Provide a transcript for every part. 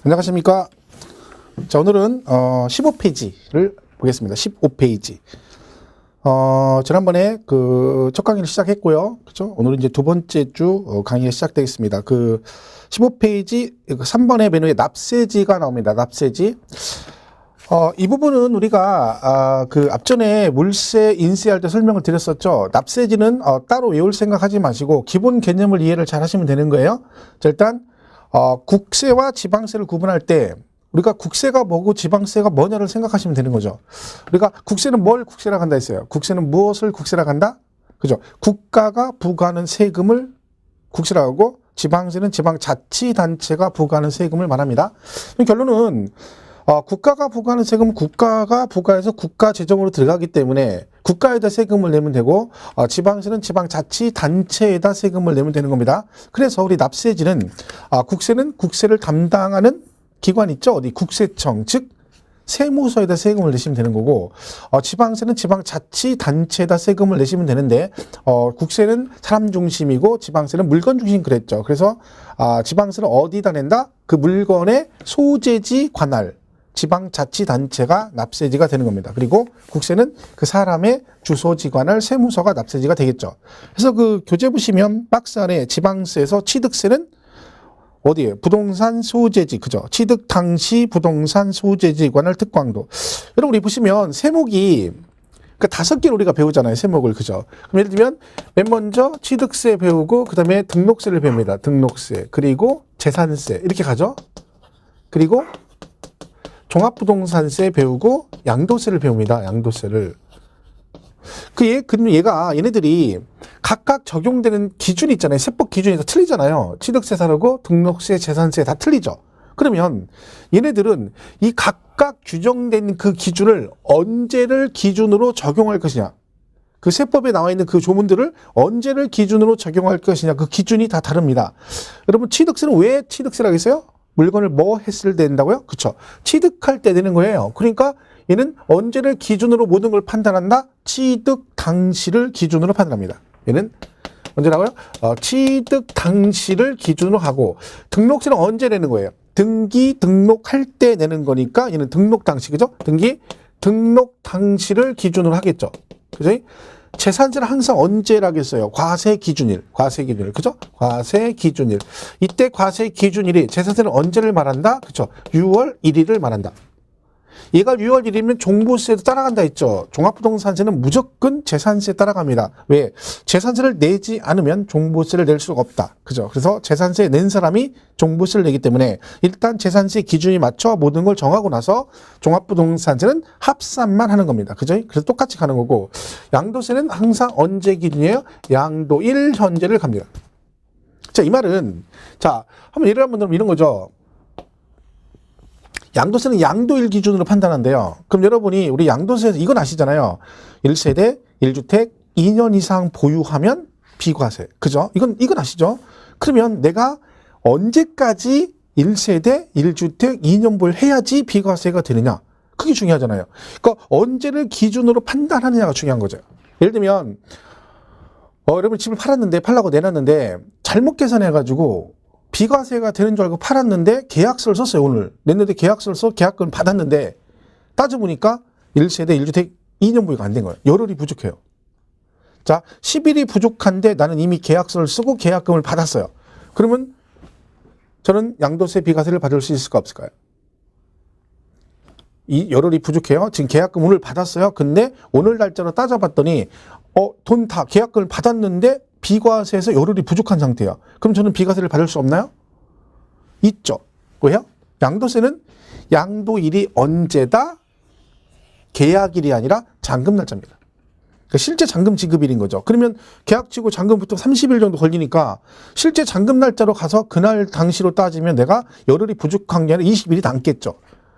안녕하십니까. 자, 오늘은 15페이지를 보겠습니다. 15페이지. 지난번에 그 첫 강의를 시작했고요. 그죠? 오늘은 이제 두 번째 주 강의가 시작되겠습니다. 그 15페이지 3번의 메뉴에 납세지가 나옵니다. 납세지. 이 부분은 우리가 그 앞전에 물세, 인세할 때 설명을 드렸었죠. 납세지는 따로 외울 생각하지 마시고 기본 개념을 이해를 잘 하시면 되는 거예요. 자, 일단 국세와 지방세를 구분할 때 우리가 국세가 뭐고 지방세가 뭐냐를 생각하시면 되는 거죠. 우리가 국세는 뭘 국세라고 한다 했어요. 국세는 무엇을 국세라고 한다? 그죠? 국가가 부과하는 세금을 국세라고 하고 지방세는 지방자치단체가 부과하는 세금을 말합니다. 결론은 국가가 부과하는 세금은 국가가 부과해서 국가 재정으로 들어가기 때문에 국가에다 세금을 내면 되고 지방세는 지방자치단체에다 세금을 내면 되는 겁니다. 그래서 우리 납세지는 국세는 국세를 담당하는 기관 있죠? 어디? 국세청, 즉 세무서에다 세금을 내시면 되는 거고 지방세는 지방자치단체에다 세금을 내시면 되는데 국세는 사람 중심이고 지방세는 물건 중심 그랬죠. 그래서 지방세는 어디다 낸다? 그 물건의 소재지 관할 지방자치단체가 납세지가 되는 겁니다. 그리고 국세는 그 사람의 주소지 관할 세무서가 납세지가 되겠죠. 그래서 그 교재 보시면 박스 안에 지방세에서 취득세는 어디에요? 부동산 소재지, 그죠? 취득 당시 부동산 소재지 관할 특광도. 여러분, 우리 보시면 세목이 그 5개를 우리가 배우잖아요. 세목을, 그죠? 그럼 예를 들면 맨 먼저 취득세 배우고 그 다음에 등록세를 배웁니다. 등록세, 그리고 재산세 이렇게 가죠. 그리고 종합부동산세 배우고 양도세를 배웁니다. 양도세를. 그럼 얘네들이 각각 적용되는 기준이 있잖아요. 세법 기준이 다 틀리잖아요. 취득세 다르고 등록세, 재산세 다 틀리죠. 그러면 얘네들은 이 각각 규정된 그 기준을 언제를 기준으로 적용할 것이냐. 그 세법에 나와 있는 그 조문들을 언제를 기준으로 적용할 것이냐. 그 기준이 다 다릅니다. 여러분, 취득세는 왜 취득세라고 했어요? 물건을 뭐 했을 때 된다고요? 그쵸. 취득할 때 되는 거예요. 그러니까 얘는 언제를 기준으로 모든 걸 판단한다? 취득 당시를 기준으로 판단합니다. 얘는 언제라고요? 취득 당시를 기준으로 하고 등록세는 언제 내는 거예요? 등기 등록할 때 내는 거니까 얘는 등록 당시, 그죠? 등록 당시를 기준으로 하겠죠. 그죠? 재산세는 항상 언제라고 했어요? 과세 기준일, 그죠? 과세 기준일. 이때 과세 기준일이 재산세는 언제를 말한다? 그죠? 6월 1일을 말한다. 얘가 6월 1일이면 종부세도 따라간다 했죠. 종합부동산세는 무조건 재산세 따라갑니다. 왜? 재산세를 내지 않으면 종부세를 낼 수가 없다. 그죠? 그래서 재산세 낸 사람이 종부세를 내기 때문에 일단 재산세 기준이 맞춰 모든 걸 정하고 나서 종합부동산세는 합산만 하는 겁니다. 그죠? 그래서 똑같이 가는 거고 양도세는 항상 언제 기준이에요? 양도일 현재를 갑니다. 자, 이 말은 한번 예를 한번 들면 이런 거죠. 양도세는 양도일 기준으로 판단한대요. 그럼 여러분이 우리 양도세에서 이건 아시잖아요. 1세대, 1주택, 2년 이상 보유하면 비과세. 그죠? 이건 아시죠? 그러면 내가 언제까지 1세대, 1주택, 2년 보유해야지 비과세가 되느냐? 그게 중요하잖아요. 그러니까 언제를 기준으로 판단하느냐가 중요한 거죠. 예를 들면 여러분 집을 팔라고 내놨는데 잘못 계산해가지고 비과세가 되는 줄 알고 팔았는데 계약서를 썼어요. 오늘 냈는데 계약서를 써 계약금을 받았는데 따져보니까 1세대 1주택 2년 보유가 안 된 거예요. 열흘이 부족해요. 자, 10일이 부족한데 나는 이미 계약서를 쓰고 계약금을 받았어요. 그러면 저는 양도세 비과세를 받을 수 있을까 없을까요? 이 열흘이 부족해요. 지금 계약금 오늘 받았어요. 근데 오늘 날짜로 따져봤더니 돈 다 계약금을 받았는데 비과세에서 열흘이 부족한 상태예요. 그럼 저는 비과세를 받을 수 없나요? 있죠. 왜요? 양도세는 양도일이 언제다? 계약일이 아니라 잔금 날짜입니다. 그러니까 실제 잔금 지급일인 거죠. 그러면 계약 치고 잔금 보통 30일 정도 걸리니까 실제 잔금 날짜로 가서 그날 당시로 따지면 내가 열흘이 부족한 게 아니라 20일이 남겠죠.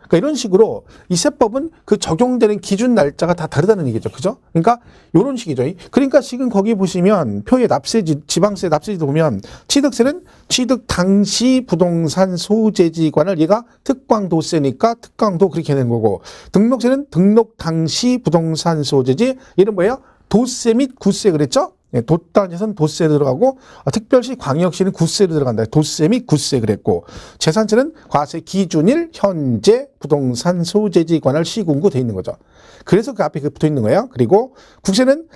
그러니까 이런 식으로 이 세법은 그 적용되는 기준 날짜가 다 다르다는 얘기죠. 그죠? 그러니까 이런 식이죠. 그러니까 지금 거기 보시면 표에 납세지, 지방세 납세지도 보면 취득세는 취득 당시 부동산 소재지 관할 얘가 특광도세니까 특광도 그렇게 되는 거고 등록세는 등록 당시 부동산 소재지 얘는 뭐예요? 도세 및 구세 그랬죠? 예, 돛단에서는 돛세 들어가고 특별시 광역시는 굿세로 들어간다. 돛세 및 굿세 그랬고 재산세는 과세 기준일 현재 부동산 소재지 관할 시군구 돼 있는 거죠. 그래서 그 앞에 붙어 있는 거예요. 그리고 국세는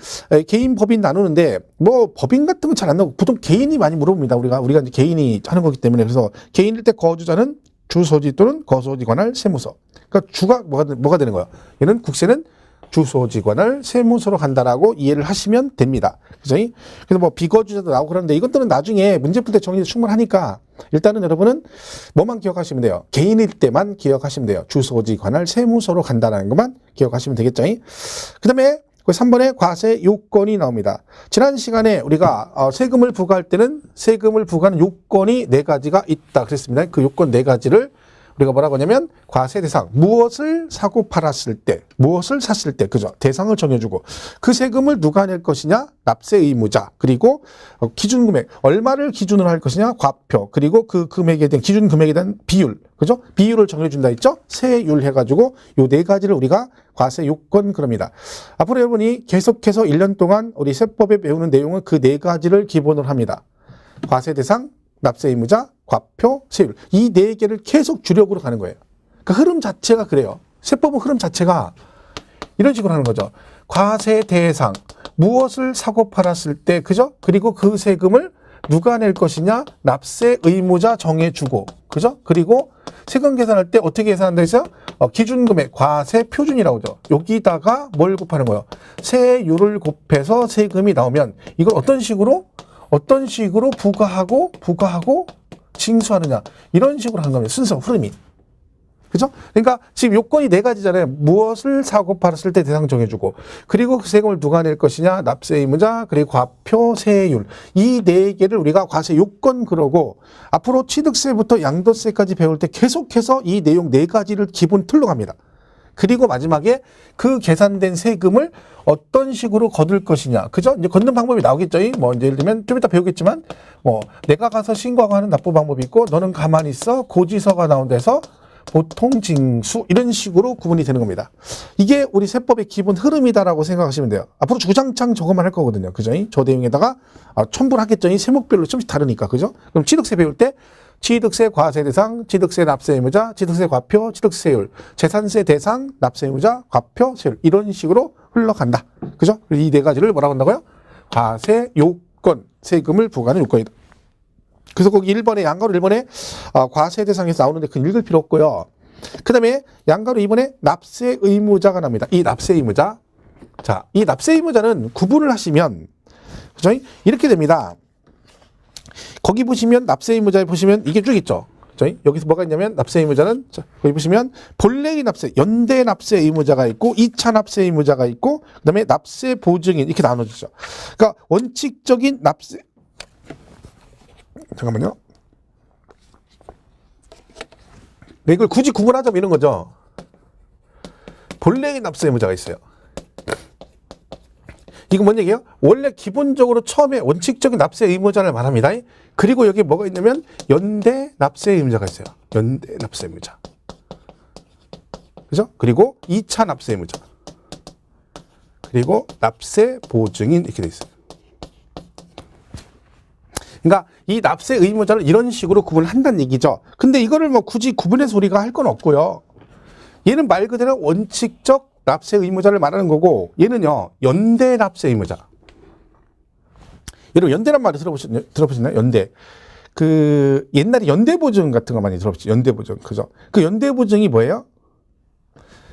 개인 법인 나누는데 뭐 법인 같은 건 잘 안 나오고 보통 개인이 많이 물어봅니다. 우리가 이제 개인이 하는 거기 때문에 그래서 개인일 때 거주자는 주소지 또는 거소지 관할 세무서. 그러니까 주가 뭐가 되는 거예요? 얘는 국세는 주소지 관할 세무서로 간다라고 이해를 하시면 됩니다. 그죠? 그래서 뭐 비거주자도 나오고 그러는데 이것들은 나중에 문제 풀 때 정리도 충분하니까 일단은 여러분은 뭐만 기억하시면 돼요. 개인일 때만 기억하시면 돼요. 주소지 관할 세무서로 간다라는 것만 기억하시면 되겠죠? 그 다음에 3번에 과세 요건이 나옵니다. 지난 시간에 우리가 세금을 부과할 때는 세금을 부과하는 요건이 4가지가 있다 그랬습니다. 그 요건 4가지를 우리가 뭐라고 하냐면 과세 대상, 무엇을 사고 팔았을 때, 무엇을 샀을 때, 그죠? 대상을 정해주고 그 세금을 누가 낼 것이냐? 납세 의무자, 그리고 기준 금액, 얼마를 기준으로 할 것이냐? 과표, 그리고 그 금액에 대한 기준 금액에 대한 비율, 그죠? 비율을 정해준다 했죠? 세율 해가지고 요 4가지를 우리가 과세 요건 그럽니다. 앞으로 여러분이 계속해서 1년 동안 우리 세법에 배우는 내용은 그 4가지를 기본으로 합니다. 과세 대상, 납세 의무자, 과표, 세율. 이 4개를 계속 주력으로 가는 거예요. 그 흐름 자체가 그래요. 세법은 흐름 자체가 이런 식으로 하는 거죠. 과세 대상, 무엇을 사고 팔았을 때, 그죠? 그리고 그 세금을 누가 낼 것이냐? 납세 의무자 정해주고, 그죠? 그리고 세금 계산할 때 어떻게 계산한다 했어요? 기준금액, 과세 표준이라고 하죠. 여기다가 뭘 곱하는 거예요? 세율을 곱해서 세금이 나오면 이걸 어떤 식으로 부과하고 징수하느냐 이런 식으로 한 겁니다. 순서 흐름이. 그죠? 그러니까 지금 요건이 4가지잖아요. 무엇을 사고 팔았을 때 대상 정해주고 그리고 그 세금을 누가 낼 것이냐 납세 의무자 그리고 과표 세율 이 4개를 우리가 과세 요건 그러고 앞으로 취득세부터 양도세까지 배울 때 계속해서 이 내용 4가지를 기본 틀로 갑니다. 그리고 마지막에 그 계산된 세금을 어떤 식으로 거둘 것이냐. 그죠? 이제 걷는 방법이 나오겠죠. 뭐, 이제 예를 들면 좀 이따 배우겠지만, 내가 가서 신고하고 하는 납부 방법이 있고, 너는 가만히 있어. 고지서가 나온 데서 보통 징수. 이런 식으로 구분이 되는 겁니다. 이게 우리 세법의 기본 흐름이다라고 생각하시면 돼요. 앞으로 주장창 저것만 할 거거든요. 그죠? 저 내용에다가 첨부를 하겠죠. 세목별로 좀씩 다르니까. 그죠? 그럼 취득세 배울 때, 취득세 과세 대상, 취득세 납세 의무자, 취득세 과표, 취득세 세율, 재산세 대상, 납세 의무자, 과표, 세율 이런 식으로 흘러간다. 그죠? 이 4가지를 뭐라고 한다고요? 과세 요건, 세금을 부과하는 요건이다. 그래서 거기 1번에 양가로 1번에 과세 대상에서 나오는데 그건 읽을 필요 없고요. 그 다음에 양가로 2번에 납세 의무자가 납니다. 이 납세 의무자. 자, 이 납세 의무자는 구분을 하시면 그죠? 이렇게 됩니다. 거기 보시면 납세 의무자에 보시면 이게 쭉 있죠. 여기서 뭐가 있냐면 납세 의무자는 거기 보시면 본래의 납세, 연대 납세 의무자가 있고 2차 납세 의무자가 있고 그다음에 납세 보증인 이렇게 나눠지죠. 그러니까 원칙적인 납세 잠깐만요. 이걸 굳이 구분하자면 이런 거죠. 본래의 납세 의무자가 있어요. 이건 뭔 얘기예요? 원래 기본적으로 처음에 원칙적인 납세 의무자를 말합니다. 그리고 여기 뭐가 있냐면 연대 납세 의무자가 있어요. 연대 납세 의무자. 그죠? 그리고 2차 납세 의무자. 그리고 납세 보증인 이렇게 돼 있어요. 그러니까 이 납세 의무자를 이런 식으로 구분을 한다는 얘기죠. 근데 이거를 뭐 굳이 구분해서 우리가 할 건 없고요. 얘는 말 그대로 원칙적 납세 의무자를 말하는 거고 얘는요 연대 납세 의무자. 여러분 연대란 말을 들어보셨나요? 연대. 그 옛날에 연대 보증 같은 거 많이 들어보셨죠? 연대 보증. 그죠? 그 연대 보증이 뭐예요?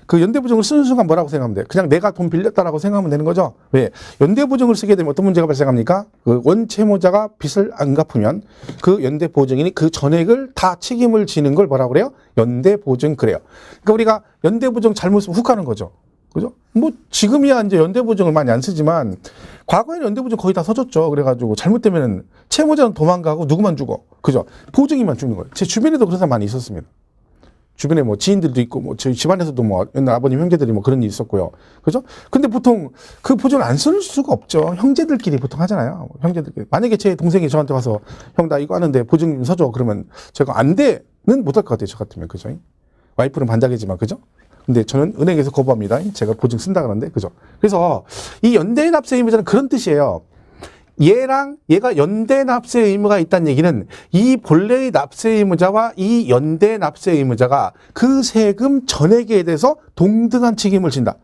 그 연대 보증을 쓰는 순간 뭐라고 생각하면 돼요? 그냥 내가 돈 빌렸다라고 생각하면 되는 거죠? 왜? 연대 보증을 쓰게 되면 어떤 문제가 발생합니까? 그 원채무자가 빚을 안 갚으면 그 연대 보증인이 그 전액을 다 책임을 지는 걸 뭐라고 그래요? 연대 보증 그래요. 그러니까 우리가 연대 보증 잘못 쓰면 훅 가는 거죠. 그죠? 뭐 지금이야 이제 연대 보증을 많이 안 쓰지만 과거에는 연대 보증 거의 다 서줬죠. 그래가지고 잘못되면은 채무자는 도망가고 누구만 죽어. 그죠? 보증인만 죽는 거예요. 제 주변에도 그런 사람 많이 있었습니다. 주변에 뭐 지인들도 있고 뭐 저희 집안에서도 뭐 옛날 아버님 형제들이 뭐 그런 일이 있었고요. 그죠? 근데 보통 그 보증을 안 쓸 수가 없죠. 형제들끼리 보통 하잖아요. 형제들끼리. 만약에 제 동생이 저한테 와서 형 나 이거 하는데 보증 좀 서줘. 그러면 제가 안 돼는 못 할 것 같아요. 저 같으면. 그죠? 와이프는 반작이지만 그죠? 근데 저는 은행에서 거부합니다. 제가 보증 쓴다 그러는데. 그죠? 그래서 이 연대 납세 의무자는 그런 뜻이에요. 얘랑 얘가 연대 납세 의무가 있다는 얘기는 이 본래의 납세 의무자와 이 연대 납세 의무자가 그 세금 전액에 대해서 동등한 책임을 진다.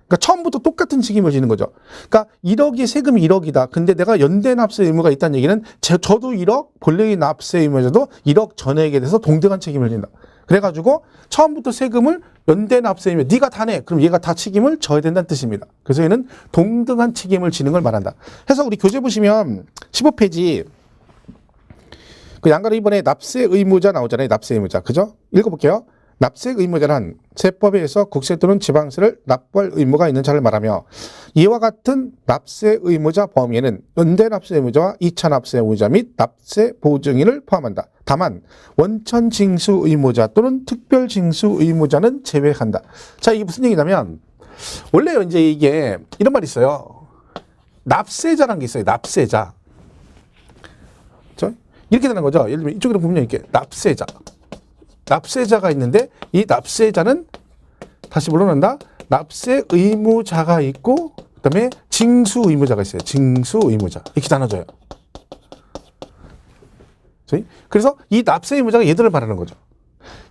그러니까 처음부터 똑같은 책임을 지는 거죠. 그러니까 1억이 세금이 1억이다. 근데 내가 연대 납세 의무가 있다는 얘기는 저도 1억, 본래의 납세 의무자도 1억 전액에 대해서 동등한 책임을 진다. 그래가지고 처음부터 세금을 연대 납세 의무, 네가 다 내. 그럼 얘가 다 책임을 져야 된다는 뜻입니다. 그래서 얘는 동등한 책임을 지는 걸 말한다. 그래서 우리 교재 보시면 15페이지 그 양가로 이번에 납세 의무자 나오잖아요. 납세 의무자. 그죠? 읽어볼게요. 납세 의무자란 세법에 의해서 국세 또는 지방세를 납부할 의무가 있는 자를 말하며 이와 같은 납세 의무자 범위에는 연대 납세 의무자와 2차 납세 의무자 및 납세 보증인을 포함한다. 다만 원천 징수 의무자 또는 특별 징수 의무자는 제외한다. 자, 이게 무슨 얘기냐면 원래 이제 이게 이런 말이 있어요. 납세자라는 게 있어요. 납세자. 이렇게 되는 거죠. 예를 들면 이쪽으로 보면 이렇게 납세자가 있는데 이 납세자는 다시 물러난다. 납세 의무자가 있고 그다음에 징수 의무자가 있어요. 징수 의무자 이렇게 나눠져요. 그래서 이 납세 의무자가 얘들을 말하는 거죠.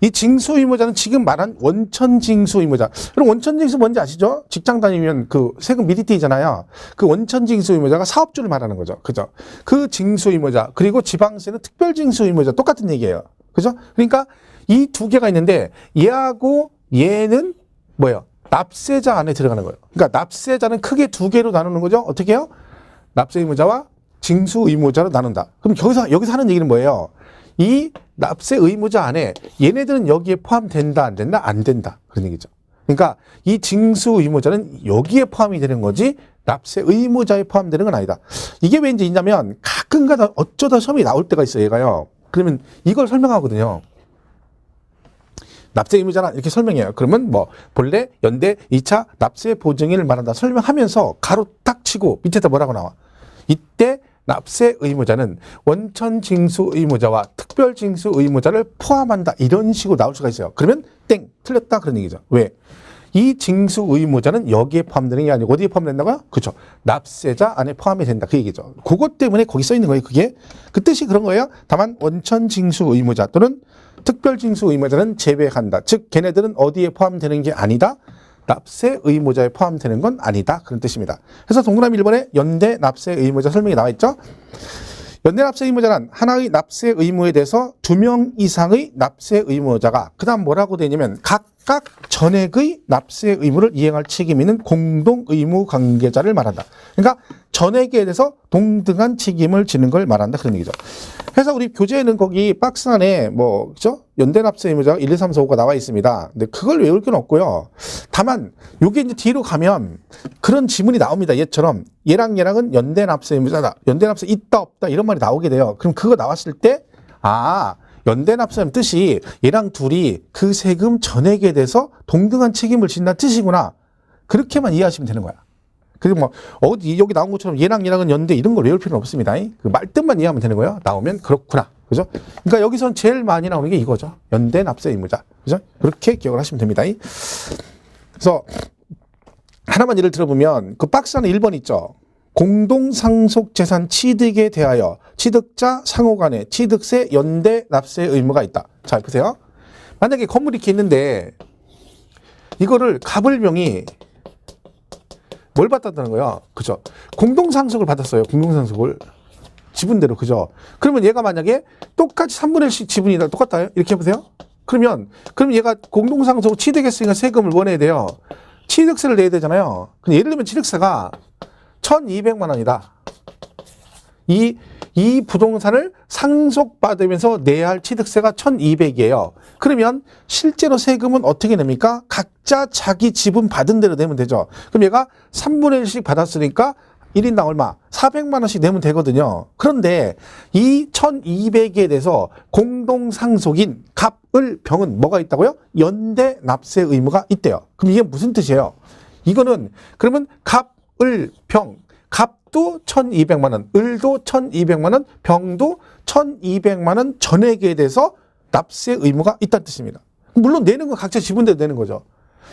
이 징수 의무자는 지금 말한 원천 징수 의무자. 그럼 원천 징수 뭔지 아시죠? 직장 다니면 그 세금 미리 떼잖아요. 그 원천 징수 의무자가 사업주를 말하는 거죠. 그죠? 그 징수 의무자 그리고 지방세는 특별 징수 의무자 똑같은 얘기예요. 그죠? 그러니까 이 두 개가 있는데 얘하고 얘는 뭐예요? 납세자 안에 들어가는 거예요. 그러니까 납세자는 크게 두 개로 나누는 거죠. 어떻게 해요? 납세 의무자와 징수 의무자로 나눈다. 그럼 여기서 하는 얘기는 뭐예요? 이 납세 의무자 안에 얘네들은 여기에 포함된다, 안 된다? 안 된다. 그런 얘기죠. 그러니까 이 징수 의무자는 여기에 포함이 되는 거지 납세 의무자에 포함되는 건 아니다. 이게 왠지 있냐면 가끔가다 어쩌다 시험이 나올 때가 있어요. 얘가요. 그러면 이걸 설명하거든요. 납세 의무자란 이렇게 설명해요. 그러면 뭐 본래 연대 2차 납세 보증인을 말한다 설명하면서 가로 딱 치고 밑에다 뭐라고 나와. 이때 납세 의무자는 원천 징수 의무자와 특별 징수 의무자를 포함한다. 이런 식으로 나올 수가 있어요. 그러면 땡 틀렸다 그런 얘기죠. 왜? 이 징수 의무자는 여기에 포함되는 게 아니고 어디에 포함된다고요? 그렇죠. 납세자 안에 포함이 된다. 그 얘기죠. 그것 때문에 거기 써 있는 거예요. 그게 그 뜻이 그런 거예요. 다만 원천 징수 의무자 또는 특별 징수 의무자는 제외한다. 즉 걔네들은 어디에 포함되는 게 아니다. 납세 의무자에 포함되는 건 아니다. 그런 뜻입니다. 그래서 동그라미 1번에 연대 납세 의무자 설명이 나와 있죠. 연대 납세 의무자란 하나의 납세 의무에 대해서 2명 이상의 납세 의무자가 그 다음 뭐라고 되냐면 각각 전액의 납세 의무를 이행할 책임이 있는 공동 의무 관계자를 말한다. 그러니까 전액에 대해서 동등한 책임을 지는 걸 말한다. 그런 얘기죠. 그래서 우리 교재에는 거기 박스 안에 뭐 그죠? 연대 납세 의무자가 1, 2, 3, 4, 5가 나와 있습니다. 근데 그걸 외울 건 없고요. 다만 요게 이제 뒤로 가면 그런 지문이 나옵니다. 얘처럼 얘랑은 연대 납세 의무자다. 연대 납세 있다 없다 이런 말이 나오게 돼요. 그럼 그거 나왔을 때 연대 납세의 뜻이 얘랑 둘이 그 세금 전액에 대해서 동등한 책임을 진다는 뜻이구나. 그렇게만 이해하시면 되는 거야. 그리고 뭐 어디 여기 나온 것처럼 얘랑은 연대 이런 걸 외울 필요는 없습니다. 그 말뜻만 이해하면 되는 거예요. 나오면 그렇구나. 그죠? 그러니까 여기선 제일 많이 나오는 게 이거죠. 연대 납세 의무자. 그죠? 그렇게 기억을 하시면 됩니다. 그래서 하나만 예를 들어보면 그 박스 안에 1번 있죠. 공동상속재산 취득에 대하여 취득자 상호 간에 취득세 연대 납세 의무가 있다. 자, 보세요. 만약에 건물이 이렇게 있는데 이거를 갑을명이 뭘 받았다는 거야? 그죠? 공동상속을 받았어요. 공동상속을. 지분대로. 그죠? 그러면 얘가 만약에 똑같이 3분의 1씩 지분이 똑같아요? 이렇게 해보세요. 그럼 얘가 공동상속을 취득했으니까 세금을 뭐 내야 돼요? 취득세를 내야 되잖아요. 근데 예를 들면 취득세가 1,200만 원이다. 이 부동산을 상속받으면서 내야 할 취득세가 1,200이에요. 그러면 실제로 세금은 어떻게 냅니까? 각자 자기 지분 받은 대로 내면 되죠. 그럼 얘가 3분의 1씩 받았으니까 1인당 얼마? 400만 원씩 내면 되거든요. 그런데 이 1,200에 대해서 공동상속인 갑을병은 뭐가 있다고요? 연대 납세 의무가 있대요. 그럼 이게 무슨 뜻이에요? 이거는 그러면 갑을병 갑도 1,200만 원, 을도 1,200만 원, 병도 1,200만 원 전액에 대해서 납세 의무가 있다는 뜻입니다. 물론 내는 건 각자 지분대로 내는 거죠.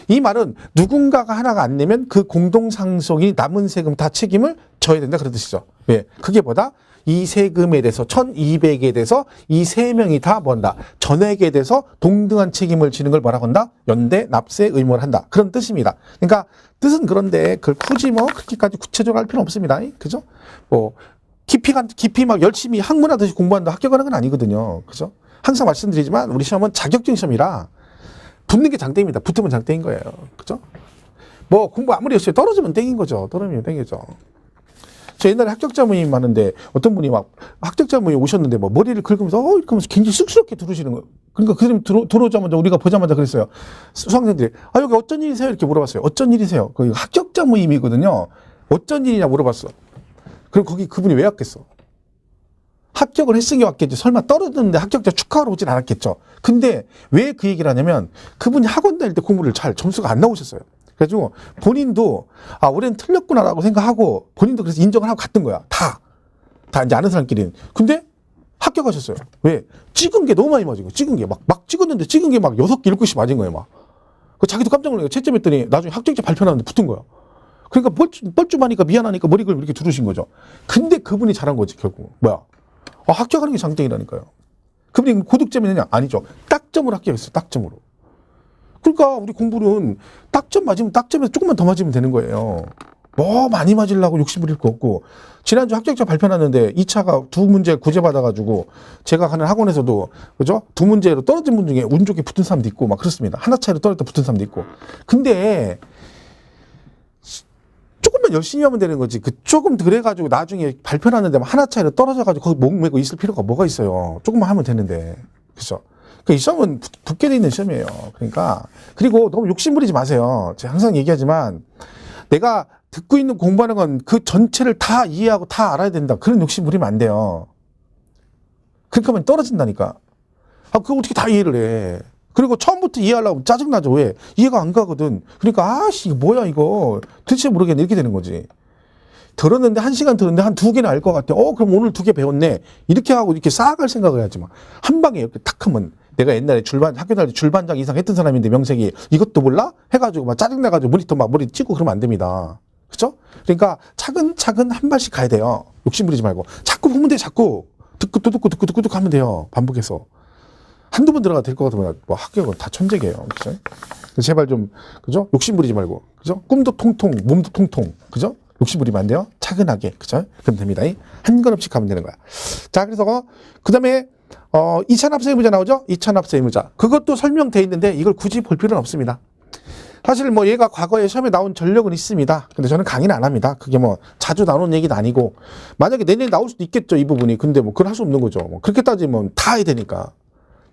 이 말은 누군가가 하나가 안 내면 그 공동상속이 남은 세금 다 책임을 져야 된다 그런 뜻이죠. 왜? 그게 뭐다? 이 세금에 대해서 1200에 대해서 이 세 명이 다 뭔다? 전액에 대해서 동등한 책임을 지는 걸 뭐라고 한다? 연대 납세 의무를 한다. 그런 뜻입니다. 그러니까 뜻은 그런데 그걸 굳이 뭐 그렇게까지 구체적으로 할 필요는 없습니다. 그죠? 뭐 깊이 막 열심히 학문하듯이 공부한다 합격하는 건 아니거든요. 그죠? 항상 말씀드리지만 우리 시험은 자격증 시험이라 붙는 게 장땡입니다. 붙으면 장땡인 거예요. 그죠? 뭐 공부 아무리 열심히 떨어지면 땡인 거죠. 떨어지면 땡이죠. 저 옛날에 합격자 모임 하는데 어떤 분이 막 합격자 모임 오셨는데 뭐 머리를 긁으면서 이렇게 하면서 굉장히 쑥스럽게 들으시는 거예요. 그러니까 그 사람이 들어오자마자 우리가 보자마자 그랬어요. 수강생들이 여기 어쩐 일이세요? 이렇게 물어봤어요. 어쩐 일이세요? 거기 합격자 모임이거든요. 어쩐 일이냐 물어봤어. 그럼 거기 그분이 왜 왔겠어? 합격을 했으니 왔겠지. 설마 떨어졌는데 합격자 축하하러 오진 않았겠죠. 근데 왜 그 얘기를 하냐면 그분이 학원 다닐 때 공부를 잘 점수가 안 나오셨어요. 그래가지고 본인도 올해는 틀렸구나라고 생각하고 본인도 그래서 인정을 하고 갔던 거야. 다 이제 아는 사람끼리는. 근데 합격하셨어요. 왜? 찍은 게 너무 많이 맞은 거예요. 찍은 게 막 찍었는데 찍은 게 막 6개, 7개씩 맞은 거예요. 막. 자기도 깜짝 놀란 거예요. 채점했더니 나중에 합격자 발표 나는데 붙은 거야. 그러니까 뻘쭘하니까 미안하니까 머리 긁고 이렇게 두르신 거죠. 근데 그분이 잘한 거지 결국. 뭐야? 합격하는 게 장땡이라니까요. 그분이 고득점이 있느냐? 아니죠. 딱점으로 합격했어요. 딱점으로. 그러니까 우리 공부는 딱점 맞으면 딱점에서 조금만 더 맞으면 되는 거예요. 뭐 많이 맞으려고 욕심 부릴 거 없고. 지난주 합격자 발표 났는데 2차가 2문제 구제 받아가지고 제가 가는 학원에서도 그죠? 2문제로 떨어진 분 중에 운 좋게 붙은 사람도 있고 막 그렇습니다. 하나 차이로 떨어졌다 붙은 사람도 있고. 근데 조금만 열심히 하면 되는 거지. 조금 그래가지고 나중에 발표 났는데 하나 차이로 떨어져가지고 거기 목 메고 있을 필요가 뭐가 있어요. 조금만 하면 되는데. 그죠? 이 시험은 붙게 돼 있는 시험이에요. 그러니까. 그리고 너무 욕심 부리지 마세요. 제가 항상 얘기하지만 내가 듣고 있는 공부하는 건 그 전체를 다 이해하고 다 알아야 된다. 그런 욕심 부리면 안 돼요. 그렇게 하면 떨어진다니까. 그거 어떻게 다 이해를 해. 그리고 처음부터 이해하려고 짜증나죠. 왜? 이해가 안 가거든. 그러니까 이거 뭐야 이거. 도대체 모르겠네. 이렇게 되는 거지. 들었는데 1시간 들었는데 한 2개는 알 것 같아. 그럼 오늘 2개 배웠네. 이렇게 하고 이렇게 쌓아갈 생각을 해야지 막. 한 방에 이렇게 탁 하면 내가 옛날에 학교 다닐 때 줄반장 이상 했던 사람인데 명색이 이것도 몰라? 해가지고 막 짜증나가지고 모니터 막 머리 찍고 그러면 안 됩니다. 그죠? 그러니까 차근차근 한 발씩 가야 돼요. 욕심 부리지 말고. 자꾸 보면 돼, 자꾸. 듣고 하면 돼요. 반복해서. 한두 번 들어가 될 것 같으면 뭐 합격은 다 천재게요. 그죠? 제발 좀, 그죠? 욕심 부리지 말고. 그죠? 꿈도 통통, 몸도 통통. 그죠? 욕심 부리면 안 돼요. 차근하게. 그죠? 그럼 됩니다. 한 걸음씩 가면 되는 거야. 자, 그래서 그 다음에 2차 납세 의무자 나오죠? 2차 납세 의무자. 그것도 설명돼 있는데 이걸 굳이 볼 필요는 없습니다. 사실 뭐 얘가 과거에 시험에 나온 전력은 있습니다. 근데 저는 강의는 안 합니다. 그게 뭐 자주 나오는 얘기도 아니고 만약에 내년에 나올 수도 있겠죠. 이 부분이. 근데 뭐 그걸 할 수 없는 거죠. 뭐 그렇게 따지면 다 해야 되니까.